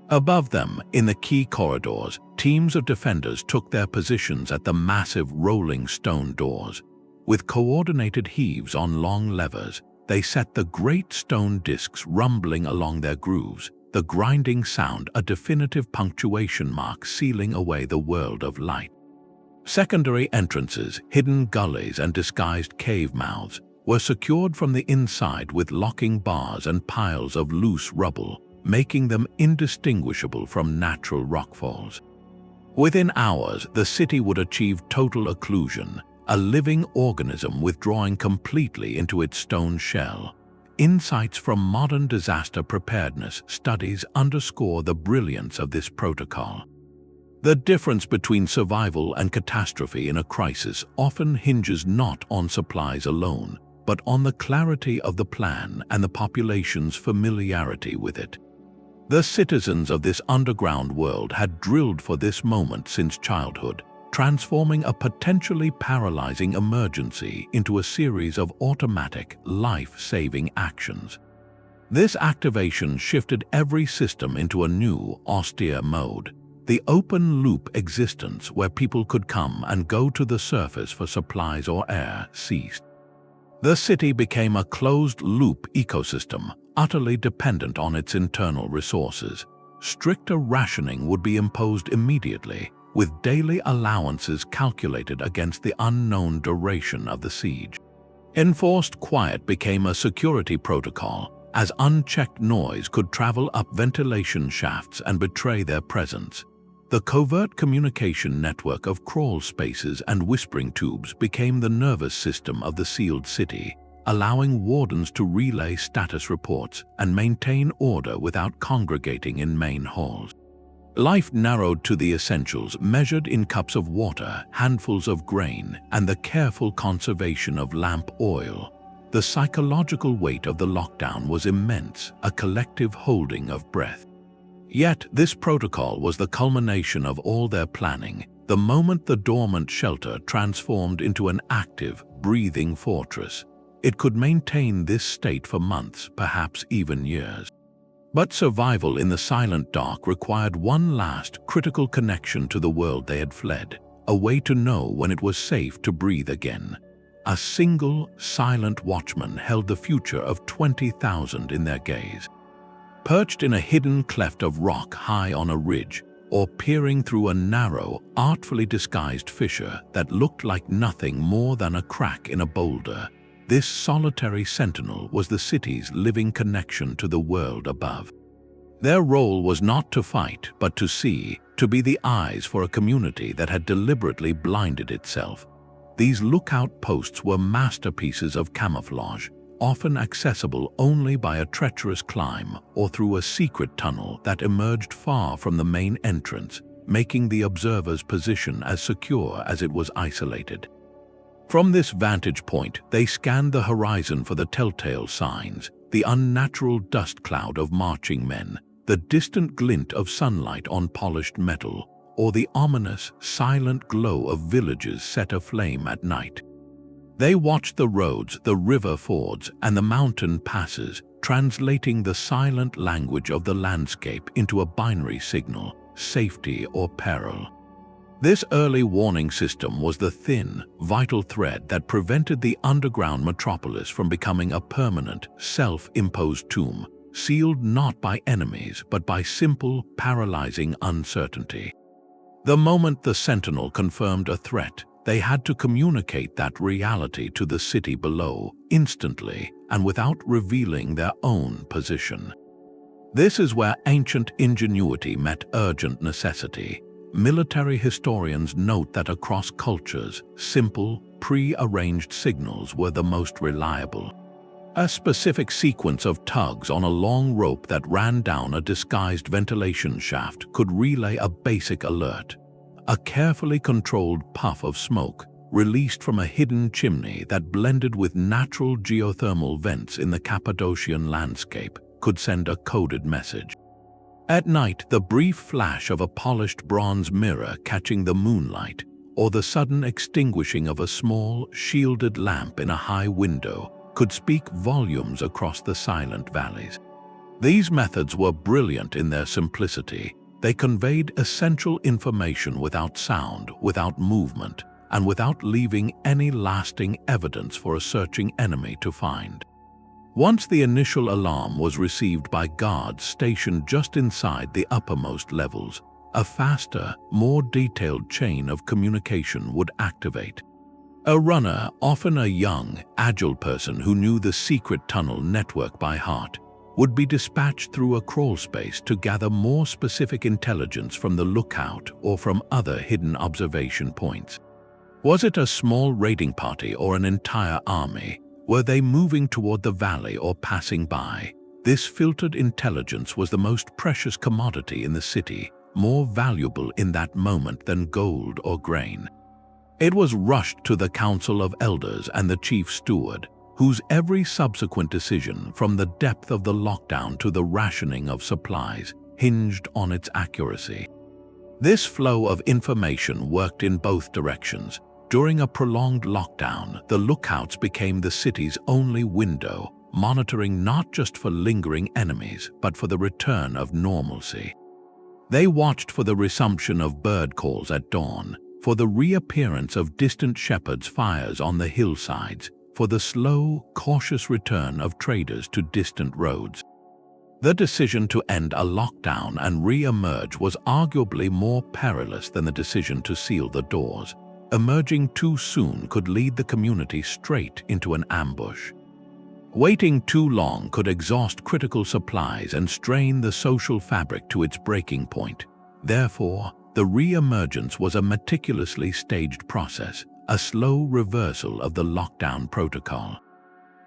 A: Above them, in the key corridors, teams of defenders took their positions at the massive rolling stone doors. With coordinated heaves on long levers, they set the great stone discs rumbling along their grooves, the grinding sound a definitive punctuation mark sealing away the world of light. Secondary entrances, hidden gullies and disguised cave mouths, were secured from the inside with locking bars and piles of loose rubble, making them indistinguishable from natural rockfalls. Within hours, the city would achieve total occlusion, a living organism withdrawing completely into its stone shell. Insights from modern disaster preparedness studies underscore the brilliance of this protocol. The difference between survival and catastrophe in a crisis often hinges not on supplies alone, but on the clarity of the plan and the population's familiarity with it. The citizens of this underground world had drilled for this moment since childhood, transforming a potentially paralyzing emergency into a series of automatic, life-saving actions. This activation shifted every system into a new, austere mode. The open-loop existence where people could come and go to the surface for supplies or air ceased. The city became a closed-loop ecosystem, utterly dependent on its internal resources. Stricter rationing would be imposed immediately, with daily allowances calculated against the unknown duration of the siege. Enforced quiet became a security protocol, as unchecked noise could travel up ventilation shafts and betray their presence. The covert communication network of crawl spaces and whispering tubes became the nervous system of the sealed city, allowing wardens to relay status reports and maintain order without congregating in main halls. Life narrowed to the essentials, measured in cups of water, handfuls of grain, and the careful conservation of lamp oil. The psychological weight of the lockdown was immense, a collective holding of breath. Yet this protocol was the culmination of all their planning, the moment the dormant shelter transformed into an active, breathing fortress. It could maintain this state for months, perhaps even years. But survival in the silent dark required one last critical connection to the world they had fled, a way to know when it was safe to breathe again. A single, silent watchman held the future of 20,000 in their gaze. Perched in a hidden cleft of rock high on a ridge, or peering through a narrow, artfully disguised fissure that looked like nothing more than a crack in a boulder, this solitary sentinel was the city's living connection to the world above. Their role was not to fight, but to see, to be the eyes for a community that had deliberately blinded itself. These lookout posts were masterpieces of camouflage, often accessible only by a treacherous climb or through a secret tunnel that emerged far from the main entrance, making the observer's position as secure as it was isolated. From this vantage point, they scanned the horizon for the telltale signs, the unnatural dust cloud of marching men, the distant glint of sunlight on polished metal, or the ominous, silent glow of villages set aflame at night. They watched the roads, the river fords, and the mountain passes, translating the silent language of the landscape into a binary signal, safety or peril. This early warning system was the thin, vital thread that prevented the underground metropolis from becoming a permanent, self-imposed tomb, sealed not by enemies but by simple, paralyzing uncertainty. The moment the Sentinel confirmed a threat, they had to communicate that reality to the city below, instantly and without revealing their own position. This is where ancient ingenuity met urgent necessity. Military historians note that across cultures, simple, pre-arranged signals were the most reliable. A specific sequence of tugs on a long rope that ran down a disguised ventilation shaft could relay a basic alert. A carefully controlled puff of smoke, released from a hidden chimney that blended with natural geothermal vents in the Cappadocian landscape, could send a coded message. At night, the brief flash of a polished bronze mirror catching the moonlight, or the sudden extinguishing of a small, shielded lamp in a high window, could speak volumes across the silent valleys. These methods were brilliant in their simplicity. They conveyed essential information without sound, without movement, and without leaving any lasting evidence for a searching enemy to find. Once the initial alarm was received by guards stationed just inside the uppermost levels, a faster, more detailed chain of communication would activate. A runner, often a young, agile person who knew the secret tunnel network by heart, would be dispatched through a crawl space to gather more specific intelligence from the lookout or from other hidden observation points. Was it a small raiding party or an entire army? Were they moving toward the valley or passing by? This filtered intelligence was the most precious commodity in the city, more valuable in that moment than gold or grain. It was rushed to the Council of Elders and the Chief Steward, whose every subsequent decision, from the depth of the lockdown to the rationing of supplies, hinged on its accuracy. This flow of information worked in both directions. During a prolonged lockdown, the lookouts became the city's only window, monitoring not just for lingering enemies, but for the return of normalcy. They watched for the resumption of bird calls at dawn, for the reappearance of distant shepherds' fires on the hillsides, for the slow, cautious return of traders to distant roads. The decision to end a lockdown and re-emerge was arguably more perilous than the decision to seal the doors. Emerging too soon could lead the community straight into an ambush. Waiting too long could exhaust critical supplies and strain the social fabric to its breaking point. Therefore, the re-emergence was a meticulously staged process, a slow reversal of the lockdown protocol.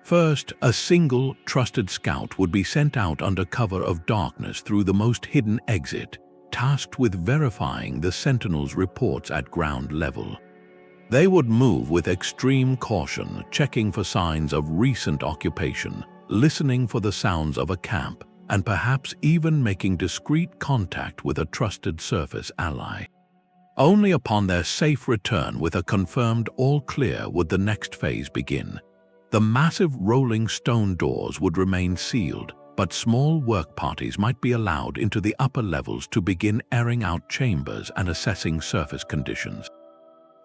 A: First, a single, trusted scout would be sent out under cover of darkness through the most hidden exit, tasked with verifying the Sentinel's reports at ground level. They would move with extreme caution, checking for signs of recent occupation, listening for the sounds of a camp, and perhaps even making discreet contact with a trusted surface ally. Only upon their safe return with a confirmed all clear would the next phase begin. The massive rolling stone doors would remain sealed, but small work parties might be allowed into the upper levels to begin airing out chambers and assessing surface conditions.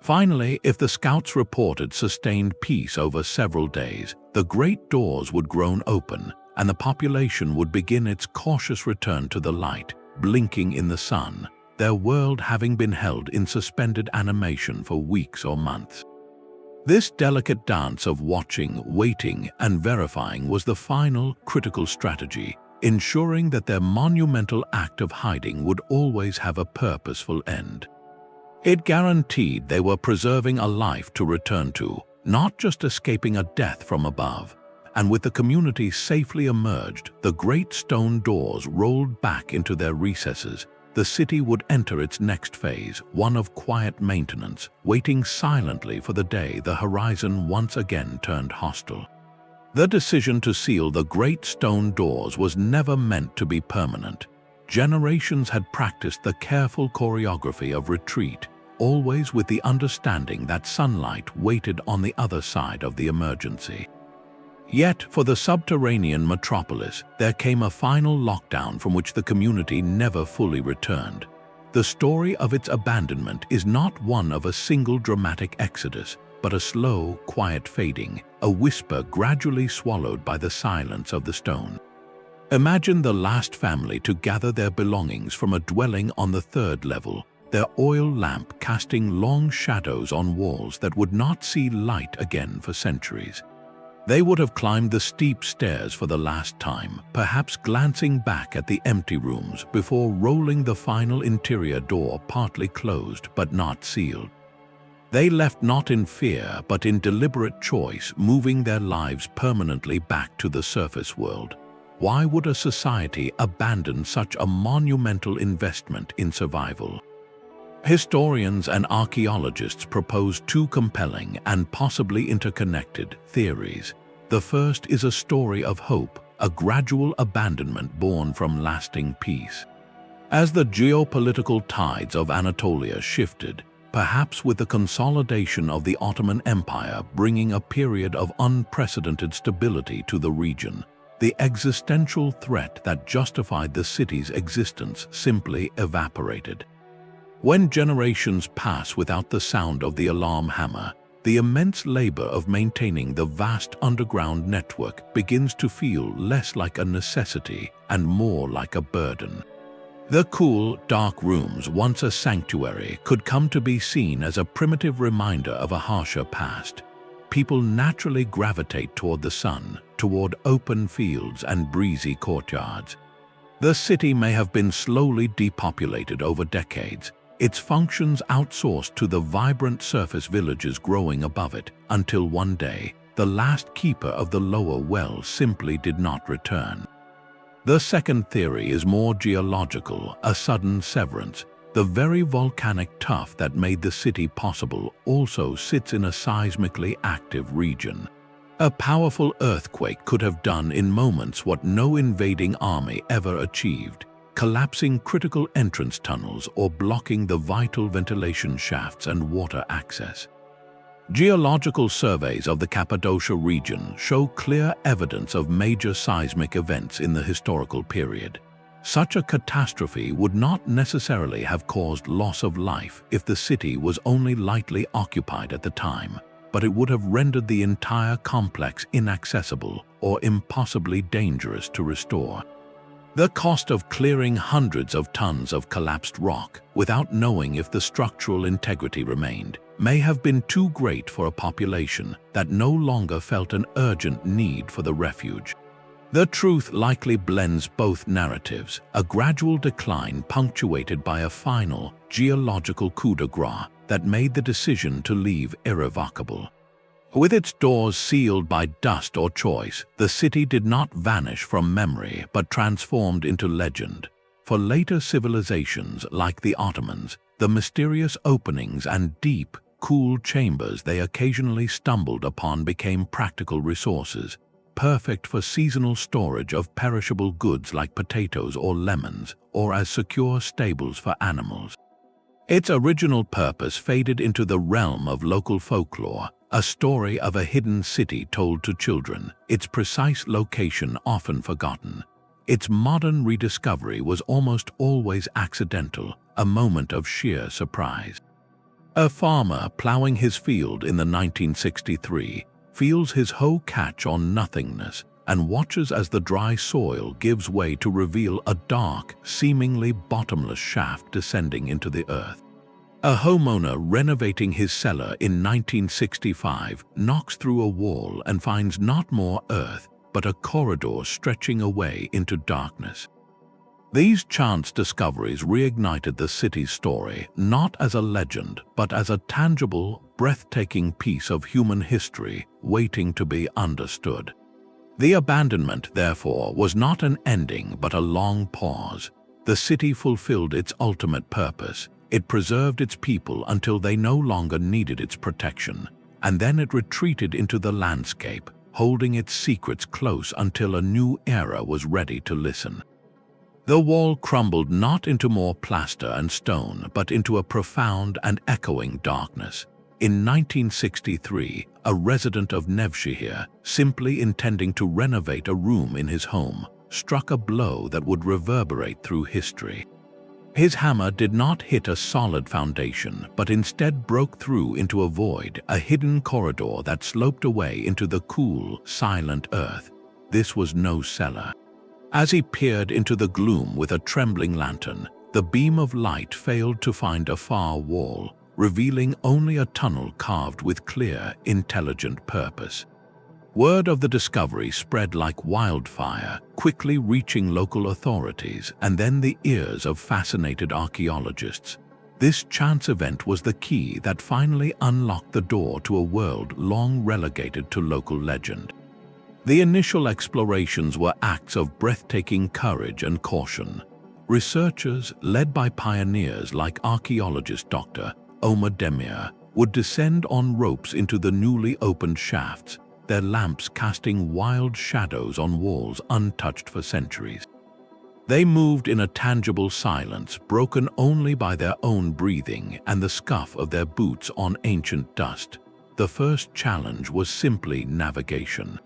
A: Finally, if the scouts reported sustained peace over several days, the great doors would groan open, and the population would begin its cautious return to the light, blinking in the sun, their world having been held in suspended animation for weeks or months. This delicate dance of watching, waiting, and verifying was the final, critical strategy, ensuring that their monumental act of hiding would always have a purposeful end. It guaranteed they were preserving a life to return to, not just escaping a death from above. And with the community safely emerged, the great stone doors rolled back into their recesses. The city would enter its next phase, one of quiet maintenance, waiting silently for the day the horizon once again turned hostile. The decision to seal the great stone doors was never meant to be permanent. Generations had practiced the careful choreography of retreat, always with the understanding that sunlight waited on the other side of the emergency. Yet, for the subterranean metropolis, there came a final lockdown from which the community never fully returned. The story of its abandonment is not one of a single dramatic exodus, but a slow, quiet fading, a whisper gradually swallowed by the silence of the stone. Imagine the last family to gather their belongings from a dwelling on the third level, their oil lamp casting long shadows on walls that would not see light again for centuries. They would have climbed the steep stairs for the last time, perhaps glancing back at the empty rooms before rolling the final interior door partly closed but not sealed. They left not in fear but in deliberate choice, moving their lives permanently back to the surface world. Why would a society abandon such a monumental investment in survival? Historians and archaeologists propose two compelling and possibly interconnected theories. The first is a story of hope, a gradual abandonment born from lasting peace. As the geopolitical tides of Anatolia shifted, perhaps with the consolidation of the Ottoman Empire bringing a period of unprecedented stability to the region, the existential threat that justified the city's existence simply evaporated. When generations pass without the sound of the alarm hammer, the immense labor of maintaining the vast underground network begins to feel less like a necessity and more like a burden. The cool, dark rooms, once a sanctuary, could come to be seen as a primitive reminder of a harsher past. People naturally gravitate toward the sun, toward open fields and breezy courtyards. The city may have been slowly depopulated over decades, its functions outsourced to the vibrant surface villages growing above it, until one day, the last keeper of the lower well simply did not return. The second theory is more geological, a sudden severance. The very volcanic tuff that made the city possible also sits in a seismically active region. A powerful earthquake could have done in moments what no invading army ever achieved, collapsing critical entrance tunnels or blocking the vital ventilation shafts and water access. Geological surveys of the Cappadocia region show clear evidence of major seismic events in the historical period. Such a catastrophe would not necessarily have caused loss of life if the city was only lightly occupied at the time, but it would have rendered the entire complex inaccessible or impossibly dangerous to restore. The cost of clearing hundreds of tons of collapsed rock without knowing if the structural integrity remained may have been too great for a population that no longer felt an urgent need for the refuge. The truth likely blends both narratives, a gradual decline punctuated by a final geological coup de grace that made the decision to leave irrevocable. With its doors sealed by dust or choice, the city did not vanish from memory but transformed into legend. For later civilizations like the Ottomans, the mysterious openings and deep, cool chambers they occasionally stumbled upon became practical resources, perfect for seasonal storage of perishable goods like potatoes or lemons, or as secure stables for animals. Its original purpose faded into the realm of local folklore, a story of a hidden city told to children, its precise location often forgotten. Its modern rediscovery was almost always accidental, a moment of sheer surprise. A farmer plowing his field in the 1963 feels his hoe catch on nothingness and watches as the dry soil gives way to reveal a dark, seemingly bottomless shaft descending into the earth. A homeowner renovating his cellar in 1965 knocks through a wall and finds not more earth, but a corridor stretching away into darkness. These chance discoveries reignited the city's story, not as a legend, but as a tangible, breathtaking piece of human history waiting to be understood. The abandonment, therefore, was not an ending but a long pause. The city fulfilled its ultimate purpose. It preserved its people until they no longer needed its protection, and then it retreated into the landscape, holding its secrets close until a new era was ready to listen. The wall crumbled not into more plaster and stone, but into a profound and echoing darkness. In 1963, a resident of Nevşehir, simply intending to renovate a room in his home, struck a blow that would reverberate through history. His hammer did not hit a solid foundation, but instead broke through into a void, a hidden corridor that sloped away into the cool, silent earth. This was no cellar. As he peered into the gloom with a trembling lantern, the beam of light failed to find a far wall, revealing only a tunnel carved with clear, intelligent purpose. Word of the discovery spread like wildfire, quickly reaching local authorities and then the ears of fascinated archaeologists. This chance event was the key that finally unlocked the door to a world long relegated to local legend. The initial explorations were acts of breathtaking courage and caution. Researchers, led by pioneers like archaeologist Dr. Ömer Demir, would descend on ropes into the newly opened shafts, their lamps casting wild shadows on walls untouched for centuries. They moved in a tangible silence, broken only by their own breathing and the scuff of their boots on ancient dust. The first challenge was simply navigation.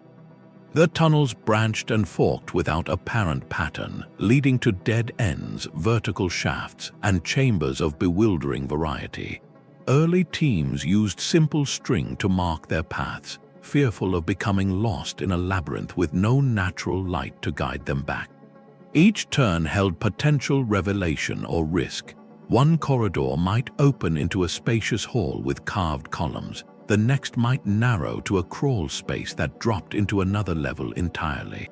A: The tunnels branched and forked without apparent pattern, leading to dead ends, vertical shafts, and chambers of bewildering variety. Early teams used simple string to mark their paths, fearful of becoming lost in a labyrinth with no natural light to guide them back. Each turn held potential revelation or risk. One corridor might open into a spacious hall with carved columns. The next might narrow to a crawl space that dropped into another level entirely.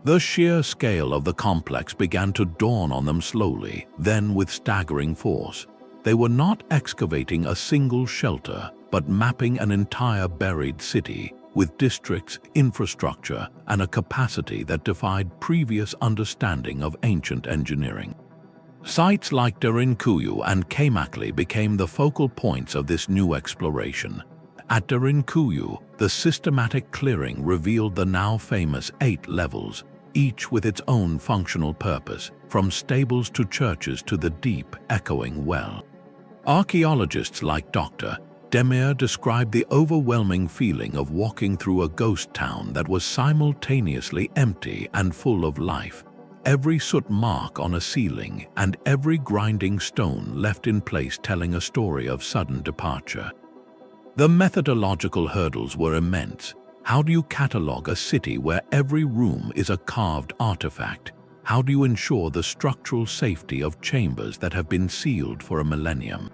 A: The sheer scale of the complex began to dawn on them slowly, then with staggering force. They were not excavating a single shelter, but mapping an entire buried city, with districts, infrastructure, and a capacity that defied previous understanding of ancient engineering. Sites like Derinkuyu and Kaymakli became the focal points of this new exploration. At Derinkuyu, the systematic clearing revealed the now famous 8 levels, each with its own functional purpose, from stables to churches to the deep, echoing well. Archaeologists like Dr. Demir described the overwhelming feeling of walking through a ghost town that was simultaneously empty and full of life. Every soot mark on a ceiling and every grinding stone left in place telling a story of sudden departure. The methodological hurdles were immense. How do you catalog a city where every room is a carved artifact? How do you ensure the structural safety of chambers that have been sealed for a millennium?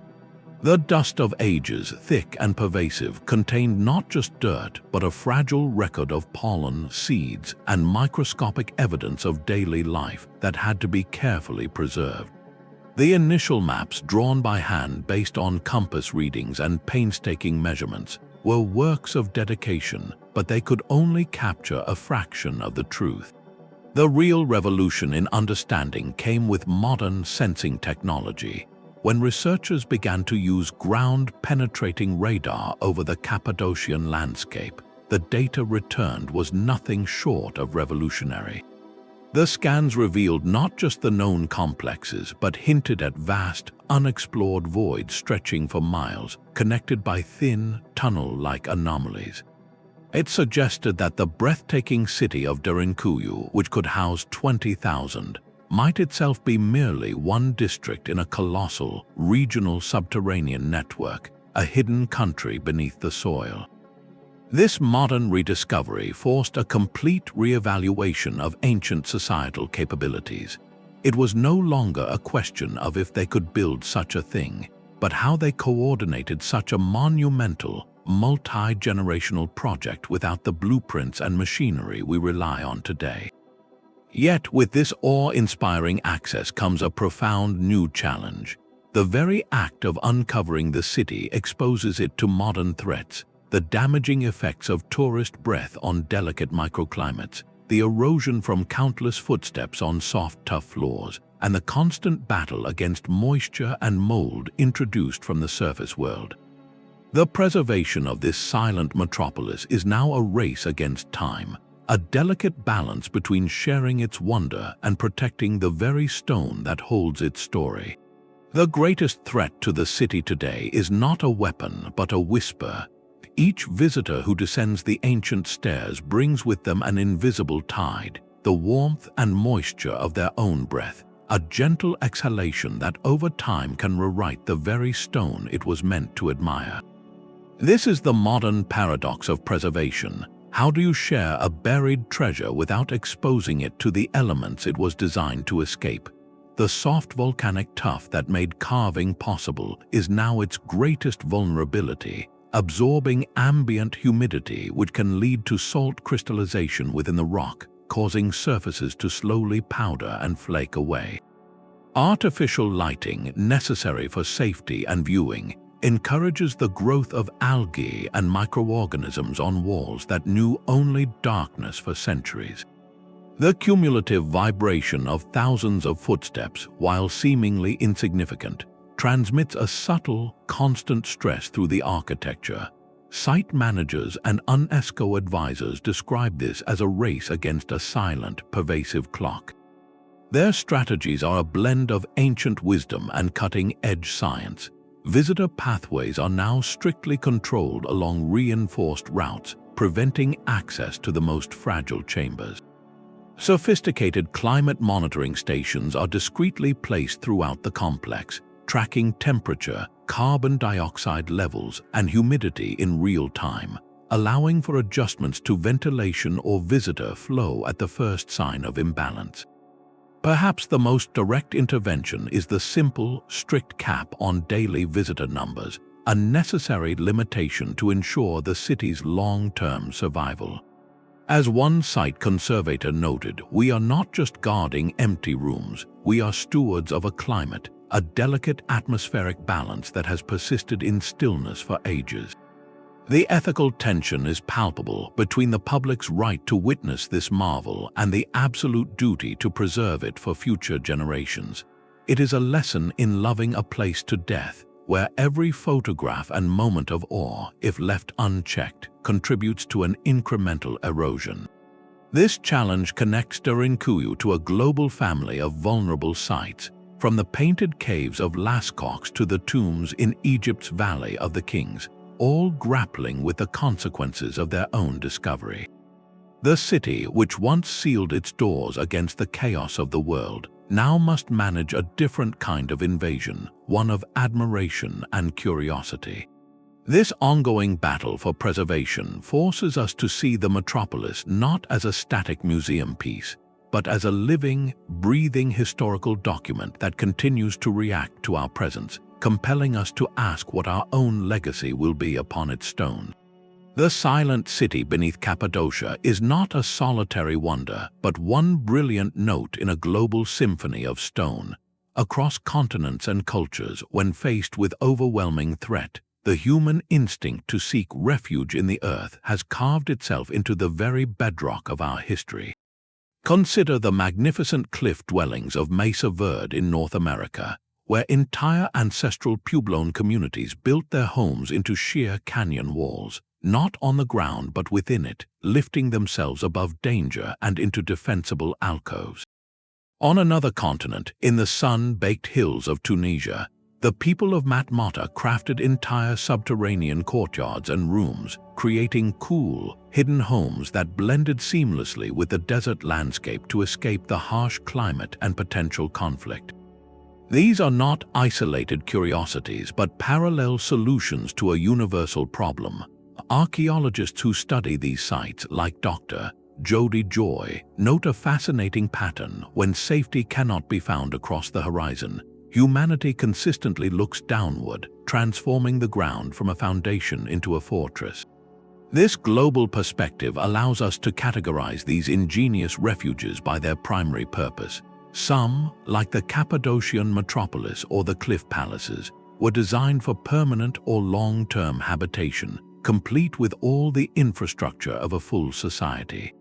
A: The dust of ages, thick and pervasive, contained not just dirt, but a fragile record of pollen, seeds, and microscopic evidence of daily life that had to be carefully preserved. The initial maps, drawn by hand based on compass readings and painstaking measurements, were works of dedication, but they could only capture a fraction of the truth. The real revolution in understanding came with modern sensing technology, when researchers began to use ground-penetrating radar over the Cappadocian landscape. The data returned was nothing short of revolutionary. The scans revealed not just the known complexes, but hinted at vast, unexplored voids stretching for miles, connected by thin, tunnel-like anomalies. It suggested that the breathtaking city of Derinkuyu, which could house 20,000, might itself be merely one district in a colossal, regional subterranean network, a hidden country beneath the soil. This modern rediscovery forced a complete re-evaluation of ancient societal capabilities. It was no longer a question of if they could build such a thing, but how they coordinated such a monumental, multi-generational project without the blueprints and machinery we rely on today. Yet, with this awe-inspiring access comes a profound new challenge. The very act of uncovering the city exposes it to modern threats, the damaging effects of tourist breath on delicate microclimates, the erosion from countless footsteps on soft, tough floors, and the constant battle against moisture and mold introduced from the surface world. The preservation of this silent metropolis is now a race against time, a delicate balance between sharing its wonder and protecting the very stone that holds its story. The greatest threat to the city today is not a weapon but a whisper. Each visitor who descends the ancient stairs brings with them an invisible tide, the warmth and moisture of their own breath, a gentle exhalation that over time can rewrite the very stone it was meant to admire. This is the modern paradox of preservation. How do you share a buried treasure without exposing it to the elements it was designed to escape? The soft volcanic tuff that made carving possible is now its greatest vulnerability, absorbing ambient humidity which can lead to salt crystallization within the rock, causing surfaces to slowly powder and flake away. Artificial lighting, necessary for safety and viewing, encourages the growth of algae and microorganisms on walls that knew only darkness for centuries. The cumulative vibration of thousands of footsteps, while seemingly insignificant, transmits a subtle, constant stress through the architecture. Site managers and UNESCO advisors describe this as a race against a silent, pervasive clock. Their strategies are a blend of ancient wisdom and cutting-edge science. Visitor pathways are now strictly controlled along reinforced routes, preventing access to the most fragile chambers. Sophisticated climate monitoring stations are discreetly placed throughout the complex, tracking temperature, carbon dioxide levels, and humidity in real time, allowing for adjustments to ventilation or visitor flow at the first sign of imbalance. Perhaps the most direct intervention is the simple, strict cap on daily visitor numbers, a necessary limitation to ensure the city's long-term survival. As one site conservator noted, we are not just guarding empty rooms, we are stewards of a climate, a delicate atmospheric balance that has persisted in stillness for ages. The ethical tension is palpable between the public's right to witness this marvel and the absolute duty to preserve it for future generations. It is a lesson in loving a place to death, where every photograph and moment of awe, if left unchecked, contributes to an incremental erosion. This challenge connects Derinkuyu to a global family of vulnerable sites, from the painted caves of Lascaux to the tombs in Egypt's Valley of the Kings, all grappling with the consequences of their own discovery. The city, which once sealed its doors against the chaos of the world, now must manage a different kind of invasion, one of admiration and curiosity. This ongoing battle for preservation forces us to see the metropolis not as a static museum piece, but as a living, breathing historical document that continues to react to our presence, compelling us to ask what our own legacy will be upon its stone. The silent city beneath Cappadocia is not a solitary wonder, but one brilliant note in a global symphony of stone. Across continents and cultures, when faced with overwhelming threat, the human instinct to seek refuge in the earth has carved itself into the very bedrock of our history. Consider the magnificent cliff dwellings of Mesa Verde in North America, where entire ancestral Puebloan communities built their homes into sheer canyon walls, not on the ground but within it, lifting themselves above danger and into defensible alcoves. On another continent, in the sun-baked hills of Tunisia, The people of Matmata crafted entire subterranean courtyards and rooms, creating cool, hidden homes that blended seamlessly with the desert landscape to escape the harsh climate and potential conflict. These are not isolated curiosities, but parallel solutions to a universal problem. Archaeologists who study these sites, like Dr. Jody Joy, note a fascinating pattern. When safety cannot be found across the horizon, humanity consistently looks downward, transforming the ground from a foundation into a fortress. This global perspective allows us to categorize these ingenious refuges by their primary purpose. Some, like the Cappadocian metropolis or the cliff palaces, were designed for permanent or long-term habitation, complete with all the infrastructure of a full society.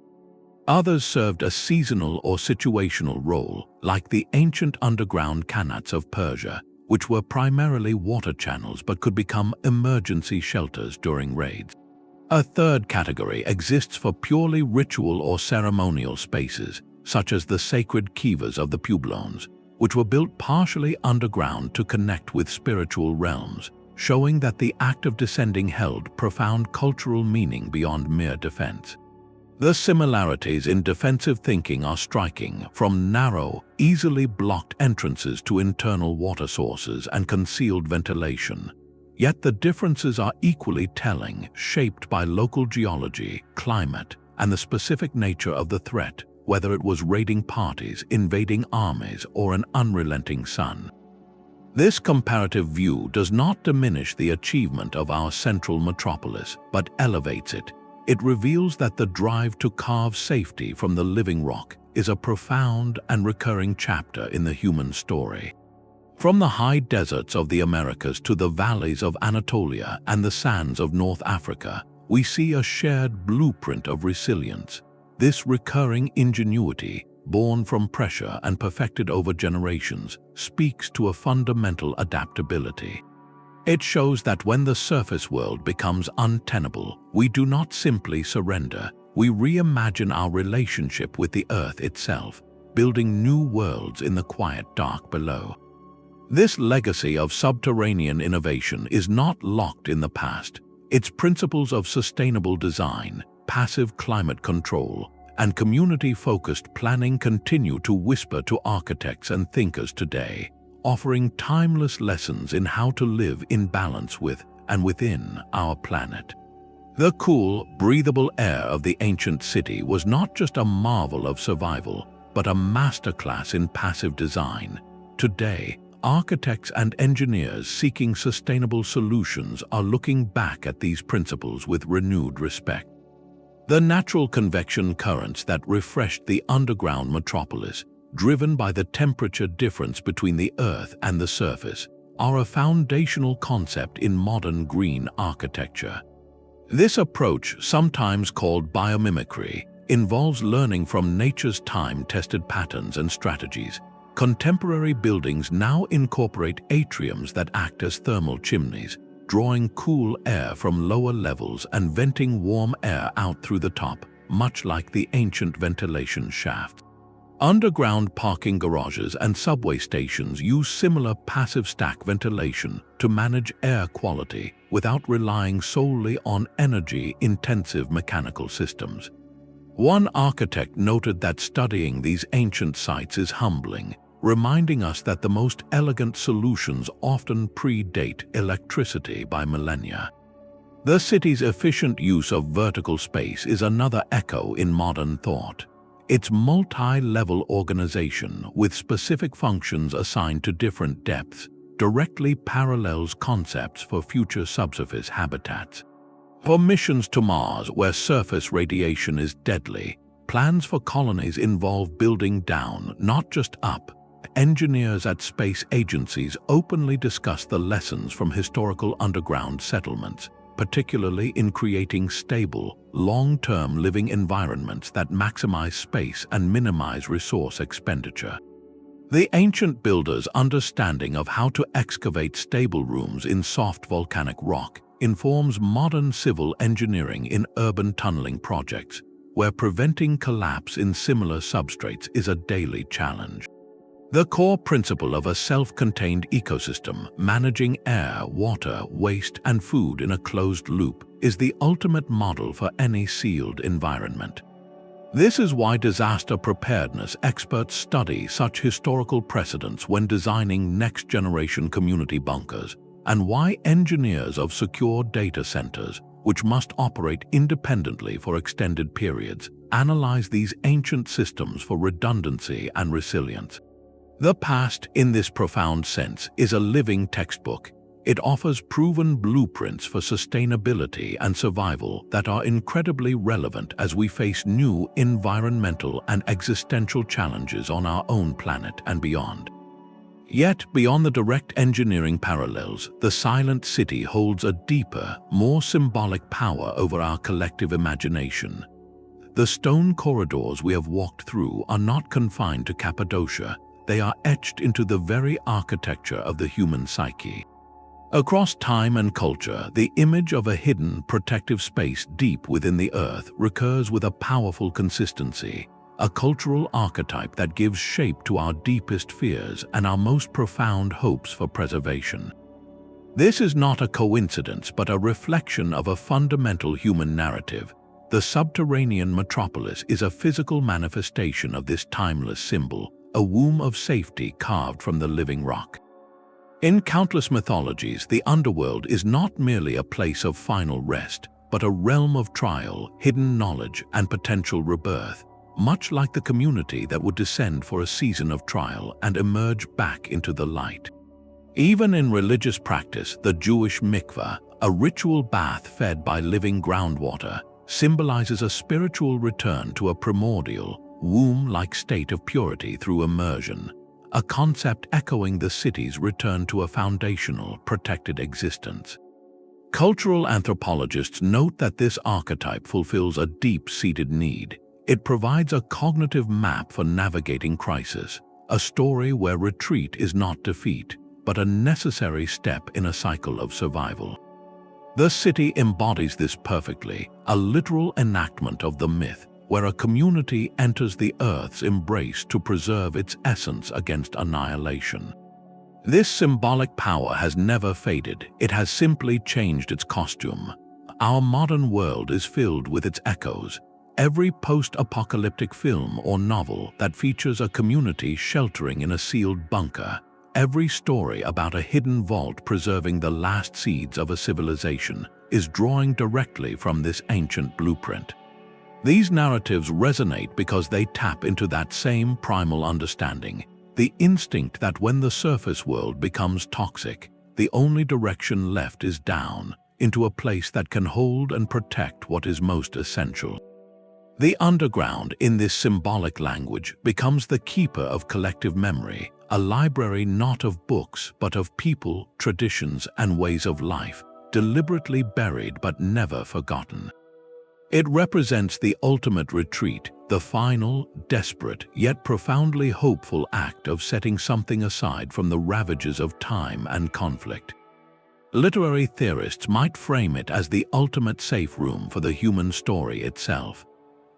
A: Others served a seasonal or situational role, like the ancient underground qanats of Persia, which were primarily water channels but could become emergency shelters during raids. A third category exists for purely ritual or ceremonial spaces, such as the sacred kivas of the Pueblones, which were built partially underground to connect with spiritual realms, showing that the act of descending held profound cultural meaning beyond mere defense. The similarities in defensive thinking are striking, from narrow, easily blocked entrances to internal water sources and concealed ventilation. Yet the differences are equally telling, shaped by local geology, climate, and the specific nature of the threat, whether it was raiding parties, invading armies, or an unrelenting sun. This comparative view does not diminish the achievement of our central metropolis, but elevates it. It reveals that the drive to carve safety from the living rock is a profound and recurring chapter in the human story. From the high deserts of the Americas to the valleys of Anatolia and the sands of North Africa, we see a shared blueprint of resilience. This recurring ingenuity, born from pressure and perfected over generations, speaks to a fundamental adaptability. It shows that when the surface world becomes untenable, we do not simply surrender, we reimagine our relationship with the earth itself, building new worlds in the quiet dark below. This legacy of subterranean innovation is not locked in the past. Its principles of sustainable design, passive climate control, and community-focused planning continue to whisper to architects and thinkers today, offering timeless lessons in how to live in balance with and within our planet. The cool, breathable air of the ancient city was not just a marvel of survival, but a masterclass in passive design. Today, architects and engineers seeking sustainable solutions are looking back at these principles with renewed respect. The natural convection currents that refreshed the underground metropolis, driven by the temperature difference between the Earth and the surface, are a foundational concept in modern green architecture. This approach, sometimes called biomimicry, involves learning from nature's time-tested patterns and strategies. Contemporary buildings now incorporate atriums that act as thermal chimneys, drawing cool air from lower levels and venting warm air out through the top, much like the ancient ventilation shaft. Underground parking garages and subway stations use similar passive stack ventilation to manage air quality without relying solely on energy-intensive mechanical systems. One architect noted that studying these ancient sites is humbling, reminding us that the most elegant solutions often predate electricity by millennia. The city's efficient use of vertical space is another echo in modern thought. Its multi-level organization, with specific functions assigned to different depths, directly parallels concepts for future subsurface habitats. For missions to Mars, where surface radiation is deadly, plans for colonies involve building down, not just up. Engineers at space agencies openly discuss the lessons from historical underground settlements, particularly in creating stable, long-term living environments that maximize space and minimize resource expenditure. The ancient builders' understanding of how to excavate stable rooms in soft volcanic rock informs modern civil engineering in urban tunneling projects, where preventing collapse in similar substrates is a daily challenge. The core principle of a self-contained ecosystem, managing air, water, waste, and food in a closed loop, is the ultimate model for any sealed environment. This is why disaster preparedness experts study such historical precedents when designing next-generation community bunkers, and why engineers of secure data centers, which must operate independently for extended periods, analyze these ancient systems for redundancy and resilience. The past, in this profound sense, is a living textbook. It offers proven blueprints for sustainability and survival that are incredibly relevant as we face new environmental and existential challenges on our own planet and beyond. Yet, beyond the direct engineering parallels, the Silent City holds a deeper, more symbolic power over our collective imagination. The stone corridors we have walked through are not confined to Cappadocia. They are etched into the very architecture of the human psyche. Across time and culture, the image of a hidden, protective space deep within the earth recurs with a powerful consistency, a cultural archetype that gives shape to our deepest fears and our most profound hopes for preservation. This is not a coincidence but a reflection of a fundamental human narrative. The subterranean metropolis is a physical manifestation of this timeless symbol, a womb of safety carved from the living rock. In countless mythologies, the underworld is not merely a place of final rest, but a realm of trial, hidden knowledge, and potential rebirth, much like the community that would descend for a season of trial and emerge back into the light. Even in religious practice, the Jewish mikveh, a ritual bath fed by living groundwater, symbolizes a spiritual return to a primordial, womb-like state of purity through immersion, a concept echoing the city's return to a foundational, protected existence. Cultural anthropologists note that this archetype fulfills a deep-seated need. It provides a cognitive map for navigating crisis, a story where retreat is not defeat, but a necessary step in a cycle of survival. The city embodies this perfectly, a literal enactment of the myth, where a community enters the Earth's embrace to preserve its essence against annihilation. This symbolic power has never faded, it has simply changed its costume. Our modern world is filled with its echoes. Every post-apocalyptic film or novel that features a community sheltering in a sealed bunker, every story about a hidden vault preserving the last seeds of a civilization, is drawing directly from this ancient blueprint. These narratives resonate because they tap into that same primal understanding, the instinct that when the surface world becomes toxic, the only direction left is down, into a place that can hold and protect what is most essential. The underground, in this symbolic language, becomes the keeper of collective memory, a library not of books but of people, traditions, and ways of life, deliberately buried but never forgotten. It represents the ultimate retreat, the final, desperate, yet profoundly hopeful act of setting something aside from the ravages of time and conflict. Literary theorists might frame it as the ultimate safe room for the human story itself.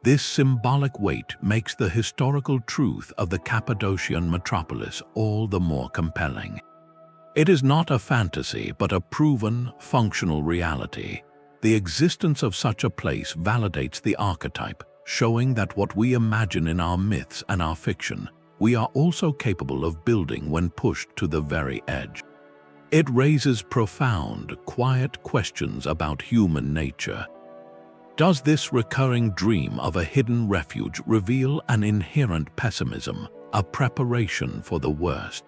A: This symbolic weight makes the historical truth of the Cappadocian metropolis all the more compelling. It is not a fantasy but a proven, functional reality. The existence of such a place validates the archetype, showing that what we imagine in our myths and our fiction, we are also capable of building when pushed to the very edge. It raises profound, quiet questions about human nature. Does this recurring dream of a hidden refuge reveal an inherent pessimism, a preparation for the worst?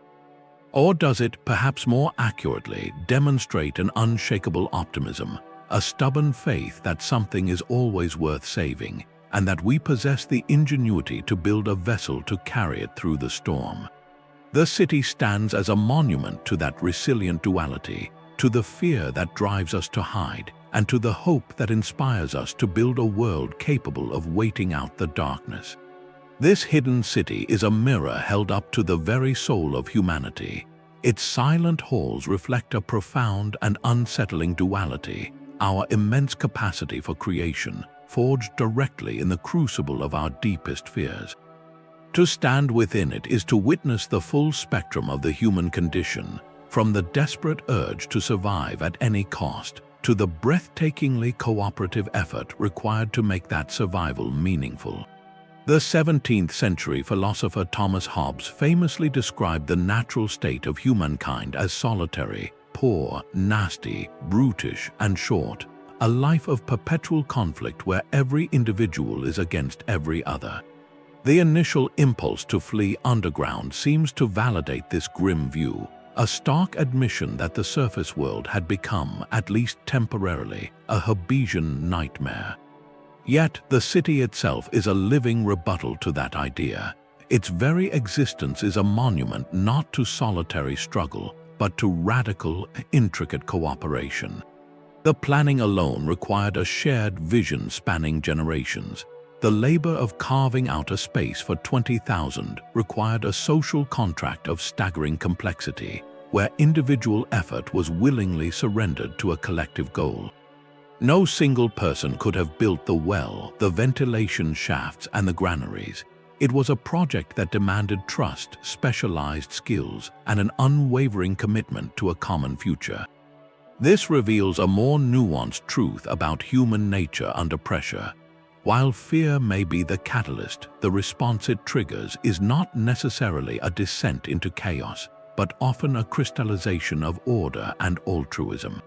A: Or does it, perhaps more accurately, demonstrate an unshakable optimism, a stubborn faith that something is always worth saving, and that we possess the ingenuity to build a vessel to carry it through the storm? The city stands as a monument to that resilient duality, to the fear that drives us to hide, and to the hope that inspires us to build a world capable of waiting out the darkness. This hidden city is a mirror held up to the very soul of humanity. Its silent halls reflect a profound and unsettling duality, our immense capacity for creation, forged directly in the crucible of our deepest fears. To stand within it is to witness the full spectrum of the human condition, from the desperate urge to survive at any cost, to the breathtakingly cooperative effort required to make that survival meaningful. The 17th century philosopher Thomas Hobbes famously described the natural state of humankind as solitary, poor, nasty, brutish, and short, a life of perpetual conflict where every individual is against every other. The initial impulse to flee underground seems to validate this grim view, a stark admission that the surface world had become, at least temporarily, a Hobbesian nightmare. Yet, the city itself is a living rebuttal to that idea. Its very existence is a monument not to solitary struggle, but to radical, intricate cooperation. The planning alone required a shared vision spanning generations. The labor of carving out a space for 20,000 required a social contract of staggering complexity, where individual effort was willingly surrendered to a collective goal. No single person could have built the well, the ventilation shafts, and the granaries. It was a project that demanded trust, specialized skills, and an unwavering commitment to a common future. This reveals a more nuanced truth about human nature under pressure. While fear may be the catalyst, the response it triggers is not necessarily a descent into chaos, but often a crystallization of order and altruism.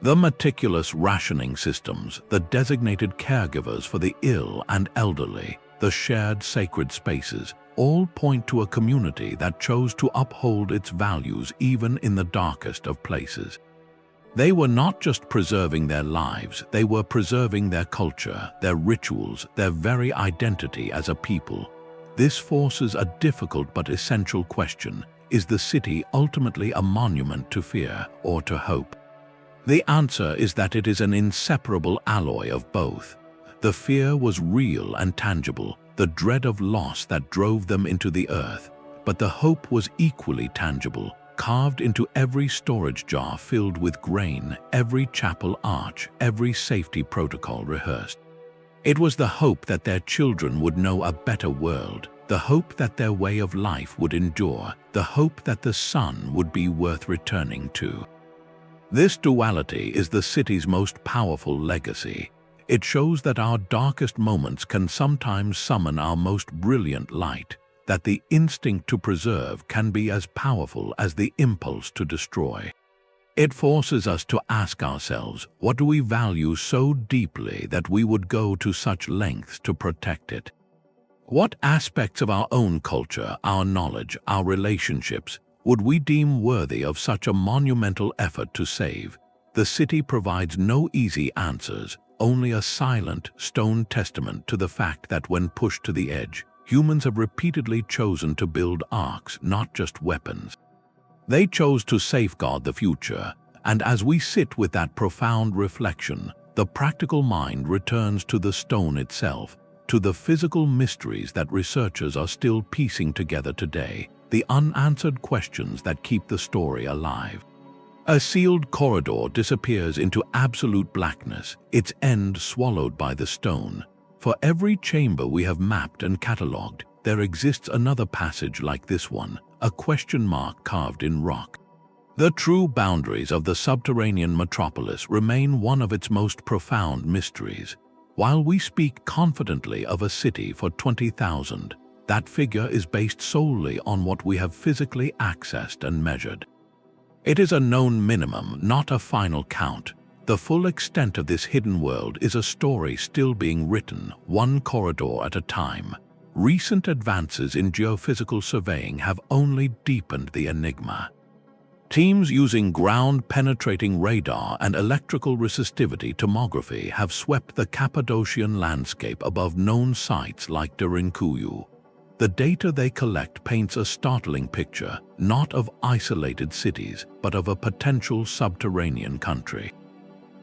A: The meticulous rationing systems, the designated caregivers for the ill and elderly, the shared sacred spaces, all point to a community that chose to uphold its values even in the darkest of places. They were not just preserving their lives, they were preserving their culture, their rituals, their very identity as a people. This forces a difficult but essential question: is the city ultimately a monument to fear or to hope? The answer is that it is an inseparable alloy of both. The fear was real and tangible, the dread of loss that drove them into the earth, but the hope was equally tangible, carved into every storage jar filled with grain, every chapel arch, every safety protocol rehearsed. It was the hope that their children would know a better world, the hope that their way of life would endure, the hope that the sun would be worth returning to. This duality is the city's most powerful legacy. It shows that our darkest moments can sometimes summon our most brilliant light, that the instinct to preserve can be as powerful as the impulse to destroy. It forces us to ask ourselves, what do we value so deeply that we would go to such lengths to protect it? What aspects of our own culture, our knowledge, our relationships, would we deem worthy of such a monumental effort to save? The city provides no easy answers, only a silent, stone testament to the fact that when pushed to the edge, humans have repeatedly chosen to build arcs, not just weapons. They chose to safeguard the future, and as we sit with that profound reflection, the practical mind returns to the stone itself, to the physical mysteries that researchers are still piecing together today, the unanswered questions that keep the story alive. A sealed corridor disappears into absolute blackness, its end swallowed by the stone. For every chamber we have mapped and catalogued, there exists another passage like this one, a question mark carved in rock. The true boundaries of the subterranean metropolis remain one of its most profound mysteries. While we speak confidently of a city for 20,000, that figure is based solely on what we have physically accessed and measured. It is a known minimum, not a final count. The full extent of this hidden world is a story still being written, one corridor at a time. Recent advances in geophysical surveying have only deepened the enigma. Teams using ground-penetrating radar and electrical resistivity tomography have swept the Cappadocian landscape above known sites like Derinkuyu. The data they collect paints a startling picture, not of isolated cities, but of a potential subterranean country.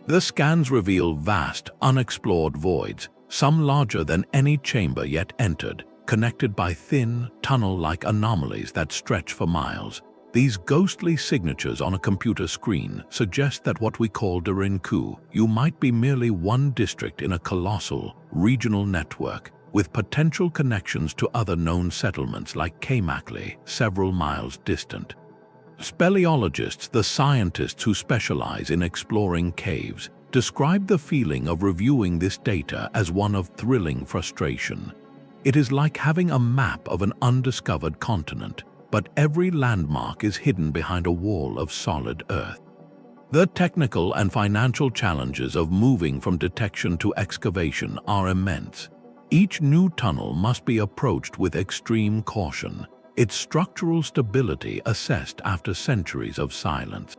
A: The scans reveal vast, unexplored voids, some larger than any chamber yet entered, connected by thin, tunnel-like anomalies that stretch for miles. These ghostly signatures on a computer screen suggest that what we call Derinkuyu might be merely one district in a colossal, regional network, with potential connections to other known settlements like Kamakli, several miles distant. Speleologists, the scientists who specialize in exploring caves, describe the feeling of reviewing this data as one of thrilling frustration. It is like having a map of an undiscovered continent, but every landmark is hidden behind a wall of solid earth. The technical and financial challenges of moving from detection to excavation are immense. Each new tunnel must be approached with extreme caution, its structural stability assessed after centuries of silence.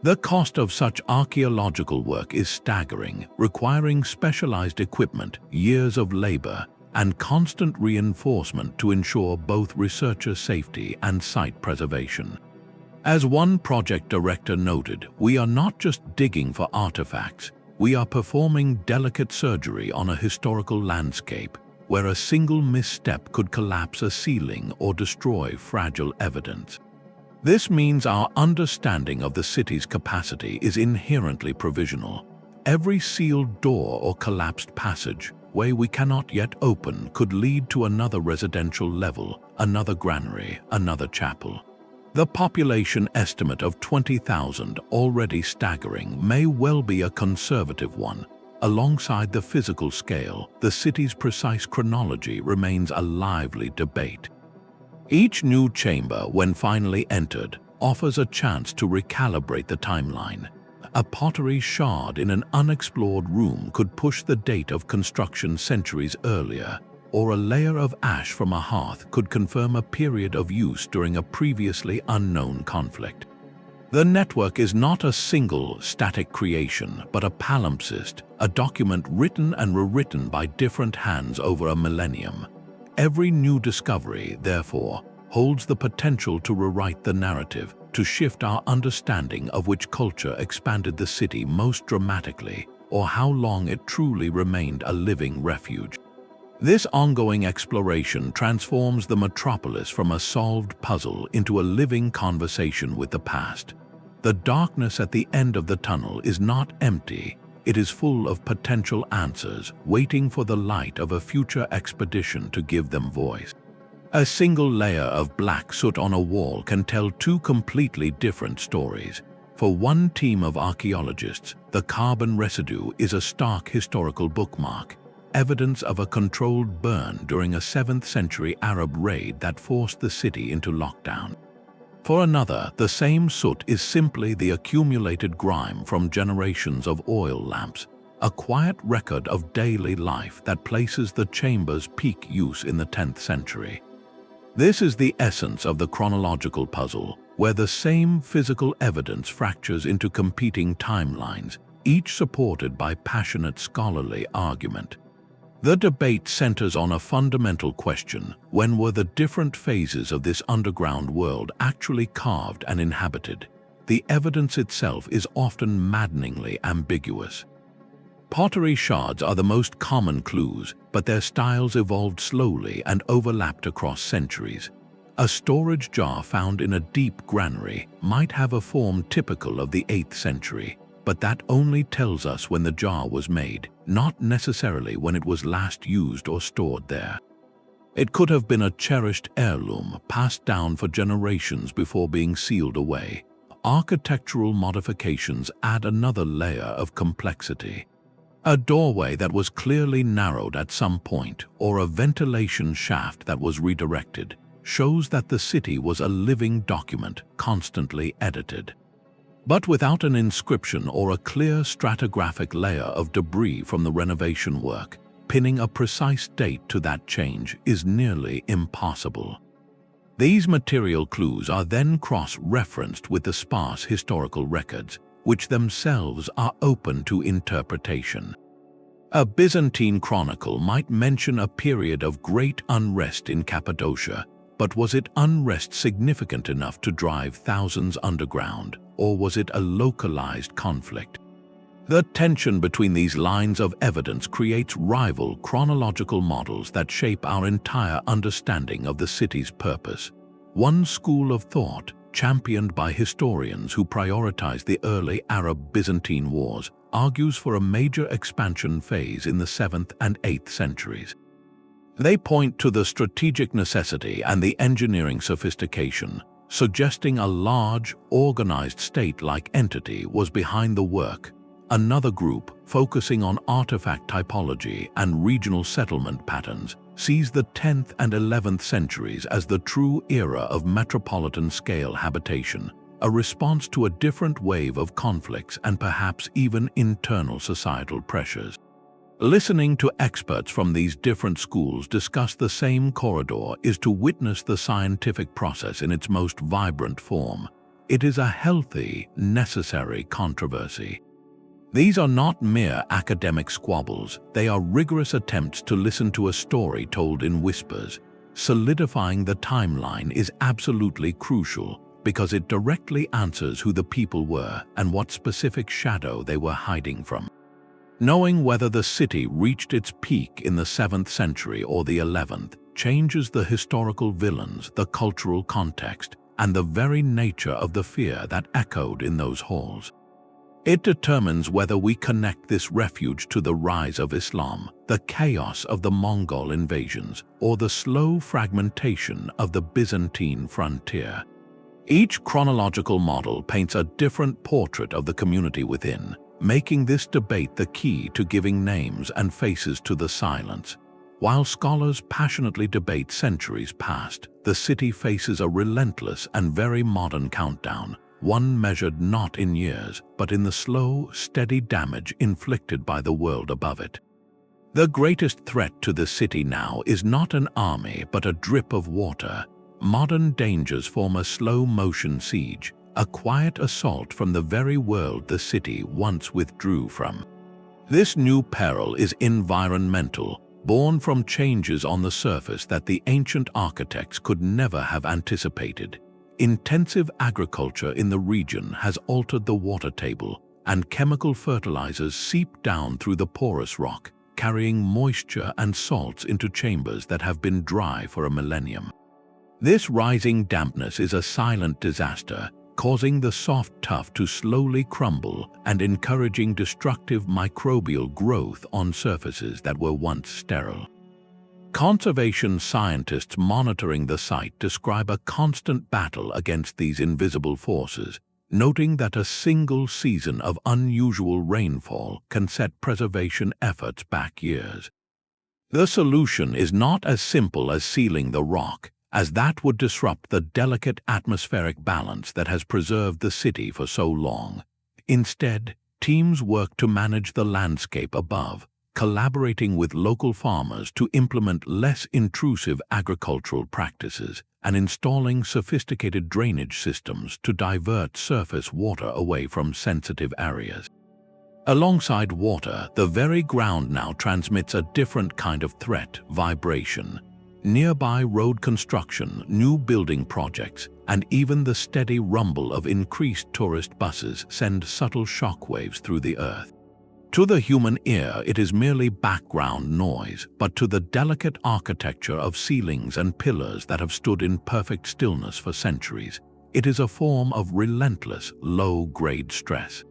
A: The cost of such archaeological work is staggering, requiring specialized equipment, years of labor, and constant reinforcement to ensure both researcher safety and site preservation. As one project director noted, "We are not just digging for artifacts, we are performing delicate surgery on a historical landscape where a single misstep could collapse a ceiling or destroy fragile evidence." This means our understanding of the city's capacity is inherently provisional. Every sealed door or collapsed passageway we cannot yet open could lead to another residential level, another granary, another chapel. The population estimate of 20,000, already staggering, may well be a conservative one. Alongside the physical scale, the city's precise chronology remains a lively debate. Each new chamber, when finally entered, offers a chance to recalibrate the timeline. A pottery shard in an unexplored room could push the date of construction centuries earlier, or a layer of ash from a hearth could confirm a period of use during a previously unknown conflict. The network is not a single static creation, but a palimpsest, a document written and rewritten by different hands over a millennium. Every new discovery, therefore, holds the potential to rewrite the narrative, to shift our understanding of which culture expanded the city most dramatically, or how long it truly remained a living refuge. This ongoing exploration transforms the metropolis from a solved puzzle into a living conversation with the past. The darkness at the end of the tunnel is not empty, it is full of potential answers, waiting for the light of a future expedition to give them voice. A single layer of black soot on a wall can tell two completely different stories. For one team of archaeologists, the carbon residue is a stark historical bookmark, evidence of a controlled burn during a 7th century Arab raid that forced the city into lockdown. For another, the same soot is simply the accumulated grime from generations of oil lamps, a quiet record of daily life that places the chamber's peak use in the 10th century. This is the essence of the chronological puzzle, where the same physical evidence fractures into competing timelines, each supported by passionate scholarly argument. The debate centers on a fundamental question: when were the different phases of this underground world actually carved and inhabited? The evidence itself is often maddeningly ambiguous. Pottery shards are the most common clues, but their styles evolved slowly and overlapped across centuries. A storage jar found in a deep granary might have a form typical of the 8th century, but that only tells us when the jar was made, not necessarily when it was last used or stored there. It could have been a cherished heirloom passed down for generations before being sealed away. Architectural modifications add another layer of complexity. A doorway that was clearly narrowed at some point, or a ventilation shaft that was redirected, shows that the city was a living document, constantly edited. But without an inscription or a clear stratigraphic layer of debris from the renovation work, pinning a precise date to that change is nearly impossible. These material clues are then cross-referenced with the sparse historical records, which themselves are open to interpretation. A Byzantine chronicle might mention a period of great unrest in Cappadocia, but was it unrest significant enough to drive thousands underground, or was it a localized conflict? The tension between these lines of evidence creates rival chronological models that shape our entire understanding of the city's purpose. One school of thought, championed by historians who prioritize the early Arab-Byzantine wars, argues for a major expansion phase in the 7th and 8th centuries. They point to the strategic necessity and the engineering sophistication, suggesting a large, organized state-like entity was behind the work. Another group, focusing on artifact typology and regional settlement patterns, sees the 10th and 11th centuries as the true era of metropolitan-scale habitation, a response to a different wave of conflicts and perhaps even internal societal pressures. Listening to experts from these different schools discuss the same corridor is to witness the scientific process in its most vibrant form. It is a healthy, necessary controversy. These are not mere academic squabbles, they are rigorous attempts to listen to a story told in whispers. Solidifying the timeline is absolutely crucial because it directly answers who the people were and what specific shadow they were hiding from. Knowing whether the city reached its peak in the 7th century or the 11th changes the historical villains, the cultural context, and the very nature of the fear that echoed in those halls. It determines whether we connect this refuge to the rise of Islam, the chaos of the Mongol invasions, or the slow fragmentation of the Byzantine frontier. Each chronological model paints a different portrait of the community within, making this debate the key to giving names and faces to the silence. While scholars passionately debate centuries past, the city faces a relentless and very modern countdown, one measured not in years, but in the slow, steady damage inflicted by the world above it. The greatest threat to the city now is not an army, but a drip of water. Modern dangers form a slow-motion siege, a quiet assault from the very world the city once withdrew from. This new peril is environmental, born from changes on the surface that the ancient architects could never have anticipated. Intensive agriculture in the region has altered the water table, and chemical fertilizers seep down through the porous rock, carrying moisture and salts into chambers that have been dry for a millennium. This rising dampness is a silent disaster, causing the soft tuff to slowly crumble and encouraging destructive microbial growth on surfaces that were once sterile. Conservation scientists monitoring the site describe a constant battle against these invisible forces, noting that a single season of unusual rainfall can set preservation efforts back years. The solution is not as simple as sealing the rock, as that would disrupt the delicate atmospheric balance that has preserved the city for so long. Instead, teams work to manage the landscape above, collaborating with local farmers to implement less intrusive agricultural practices and installing sophisticated drainage systems to divert surface water away from sensitive areas. Alongside water, the very ground now transmits a different kind of threat: vibration. Nearby road construction, new building projects, and even the steady rumble of increased tourist buses send subtle shockwaves through the earth. To the human ear, it is merely background noise, but to the delicate architecture of ceilings and pillars that have stood in perfect stillness for centuries, it is a form of relentless, low-grade stress.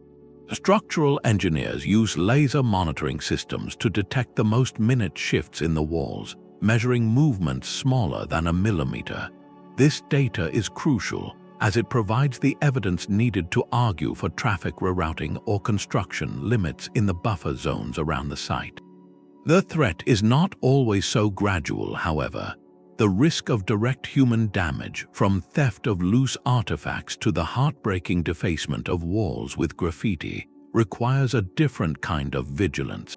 A: Structural engineers use laser monitoring systems to detect the most minute shifts in the walls, measuring movements smaller than a millimeter. This data is crucial, as it provides the evidence needed to argue for traffic rerouting or construction limits in the buffer zones around the site. The threat is not always so gradual, however. The risk of direct human damage, from theft of loose artifacts to the heartbreaking defacement of walls with graffiti, requires a different kind of vigilance.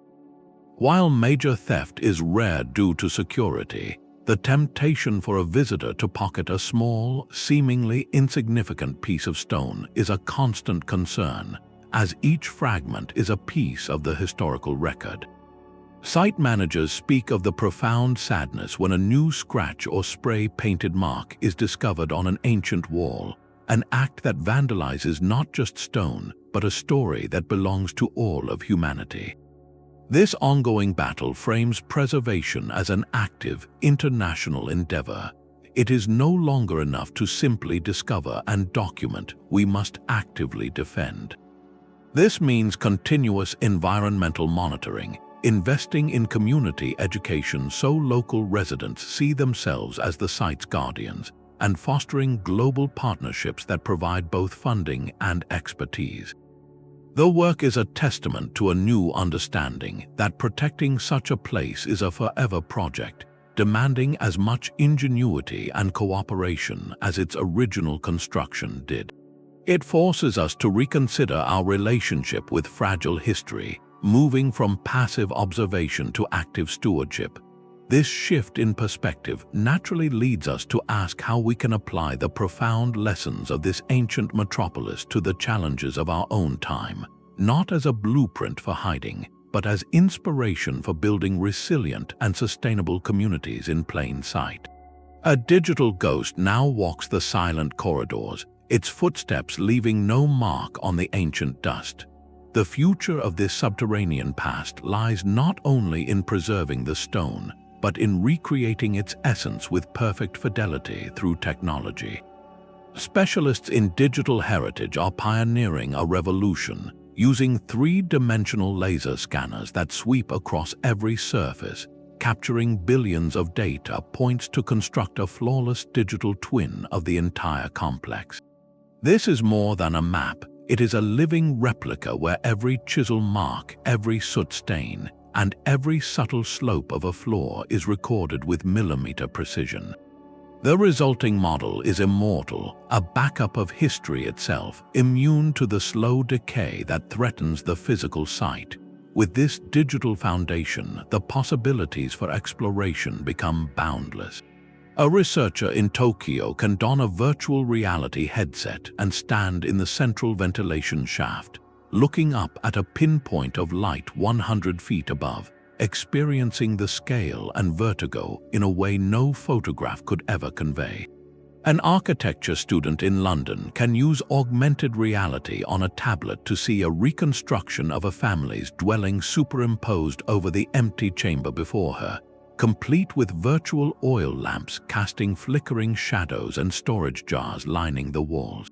A: While major theft is rare due to security, the temptation for a visitor to pocket a small, seemingly insignificant piece of stone is a constant concern, as each fragment is a piece of the historical record. Site managers speak of the profound sadness when a new scratch or spray-painted mark is discovered on an ancient wall, an act that vandalizes not just stone, but a story that belongs to all of humanity. This ongoing battle frames preservation as an active, international endeavor. It is no longer enough to simply discover and document, we must actively defend. This means continuous environmental monitoring, investing in community education so local residents see themselves as the site's guardians, and fostering global partnerships that provide both funding and expertise. The work is a testament to a new understanding that protecting such a place is a forever project, demanding as much ingenuity and cooperation as its original construction did. It forces us to reconsider our relationship with fragile history, moving from passive observation to active stewardship. This shift in perspective naturally leads us to ask how we can apply the profound lessons of this ancient metropolis to the challenges of our own time, not as a blueprint for hiding, but as inspiration for building resilient and sustainable communities in plain sight. A digital ghost now walks the silent corridors, its footsteps leaving no mark on the ancient dust. The future of this subterranean past lies not only in preserving the stone, but in recreating its essence with perfect fidelity through technology. Specialists in digital heritage are pioneering a revolution, using three-dimensional laser scanners that sweep across every surface, capturing billions of data points to construct a flawless digital twin of the entire complex. This is more than a map. It is a living replica where every chisel mark, every soot stain, and every subtle slope of a floor is recorded with millimeter precision. The resulting model is immortal, a backup of history itself, immune to the slow decay that threatens the physical site. With this digital foundation, the possibilities for exploration become boundless. A researcher in Tokyo can don a virtual reality headset and stand in the central ventilation shaft, looking up at a pinpoint of light 100 feet above, experiencing the scale and vertigo in a way no photograph could ever convey. An architecture student in London can use augmented reality on a tablet to see a reconstruction of a family's dwelling superimposed over the empty chamber before her, complete with virtual oil lamps casting flickering shadows and storage jars lining the walls.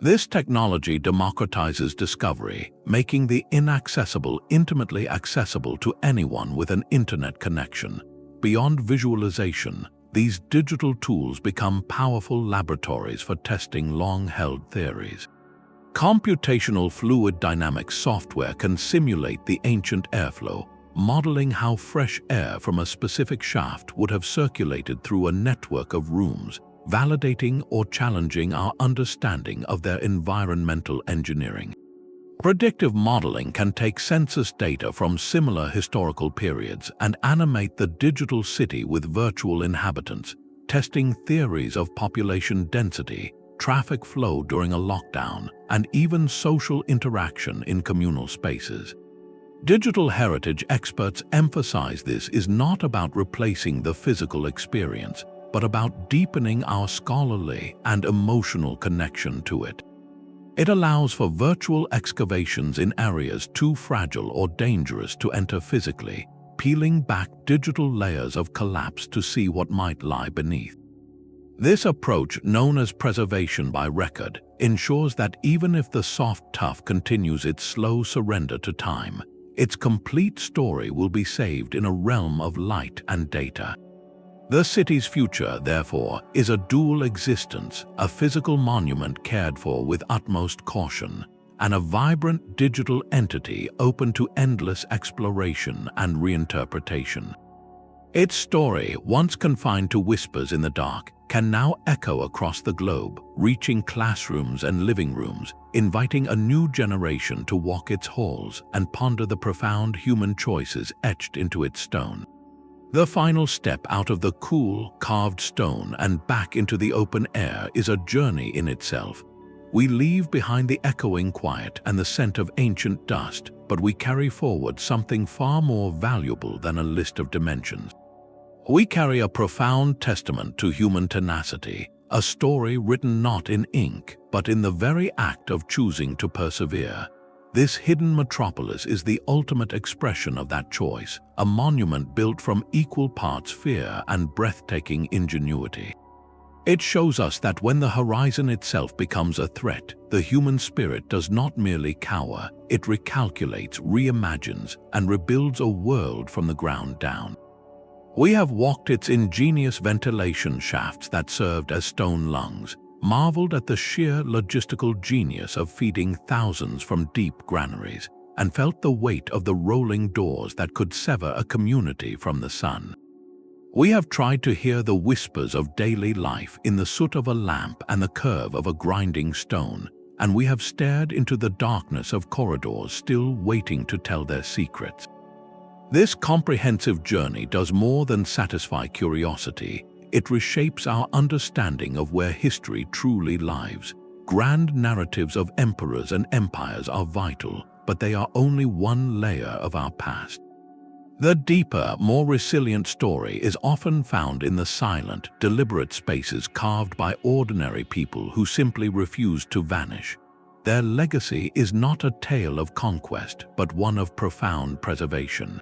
A: This technology democratizes discovery, making the inaccessible intimately accessible to anyone with an internet connection. Beyond visualization, these digital tools become powerful laboratories for testing long-held theories. Computational fluid dynamics software can simulate the ancient airflow, modeling how fresh air from a specific shaft would have circulated through a network of rooms, validating or challenging our understanding of their environmental engineering. Predictive modeling can take census data from similar historical periods and animate the digital city with virtual inhabitants, testing theories of population density, traffic flow during a lockdown, and even social interaction in communal spaces. Digital heritage experts emphasize this is not about replacing the physical experience, but about deepening our scholarly and emotional connection to it. It allows for virtual excavations in areas too fragile or dangerous to enter physically, peeling back digital layers of collapse to see what might lie beneath. This approach, known as preservation by record, ensures that even if the soft tuff continues its slow surrender to time, its complete story will be saved in a realm of light and data. The city's future, therefore, is a dual existence, a physical monument cared for with utmost caution, and a vibrant digital entity open to endless exploration and reinterpretation. Its story, once confined to whispers in the dark, can now echo across the globe, reaching classrooms and living rooms, inviting a new generation to walk its halls and ponder the profound human choices etched into its stone. The final step out of the cool, carved stone and back into the open air is a journey in itself. We leave behind the echoing quiet and the scent of ancient dust, but we carry forward something far more valuable than a list of dimensions. We carry a profound testament to human tenacity, a story written not in ink, but in the very act of choosing to persevere. This hidden metropolis is the ultimate expression of that choice, a monument built from equal parts fear and breathtaking ingenuity. It shows us that when the horizon itself becomes a threat, the human spirit does not merely cower, it recalculates, reimagines, and rebuilds a world from the ground down. We have walked its ingenious ventilation shafts that served as stone lungs, marveled at the sheer logistical genius of feeding thousands from deep granaries, and felt the weight of the rolling doors that could sever a community from the sun. We have tried to hear the whispers of daily life in the soot of a lamp and the curve of a grinding stone, and we have stared into the darkness of corridors still waiting to tell their secrets. This comprehensive journey does more than satisfy curiosity. It reshapes our understanding of where history truly lives. Grand narratives of emperors and empires are vital, but they are only one layer of our past. The deeper, more resilient story is often found in the silent, deliberate spaces carved by ordinary people who simply refuse to vanish. Their legacy is not a tale of conquest, but one of profound preservation.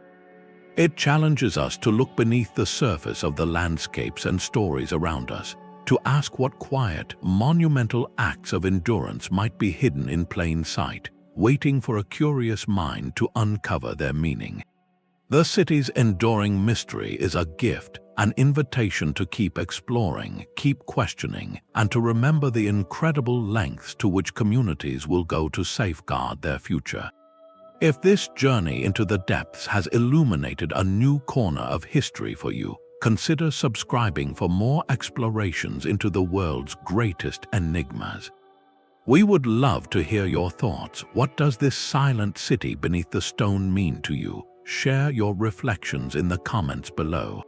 A: It challenges us to look beneath the surface of the landscapes and stories around us, to ask what quiet, monumental acts of endurance might be hidden in plain sight, waiting for a curious mind to uncover their meaning. The city's enduring mystery is a gift, an invitation to keep exploring, keep questioning, and to remember the incredible lengths to which communities will go to safeguard their future. If this journey into the depths has illuminated a new corner of history for you, consider subscribing for more explorations into the world's greatest enigmas. We would love to hear your thoughts. What does this silent city beneath the stone mean to you? Share your reflections in the comments below.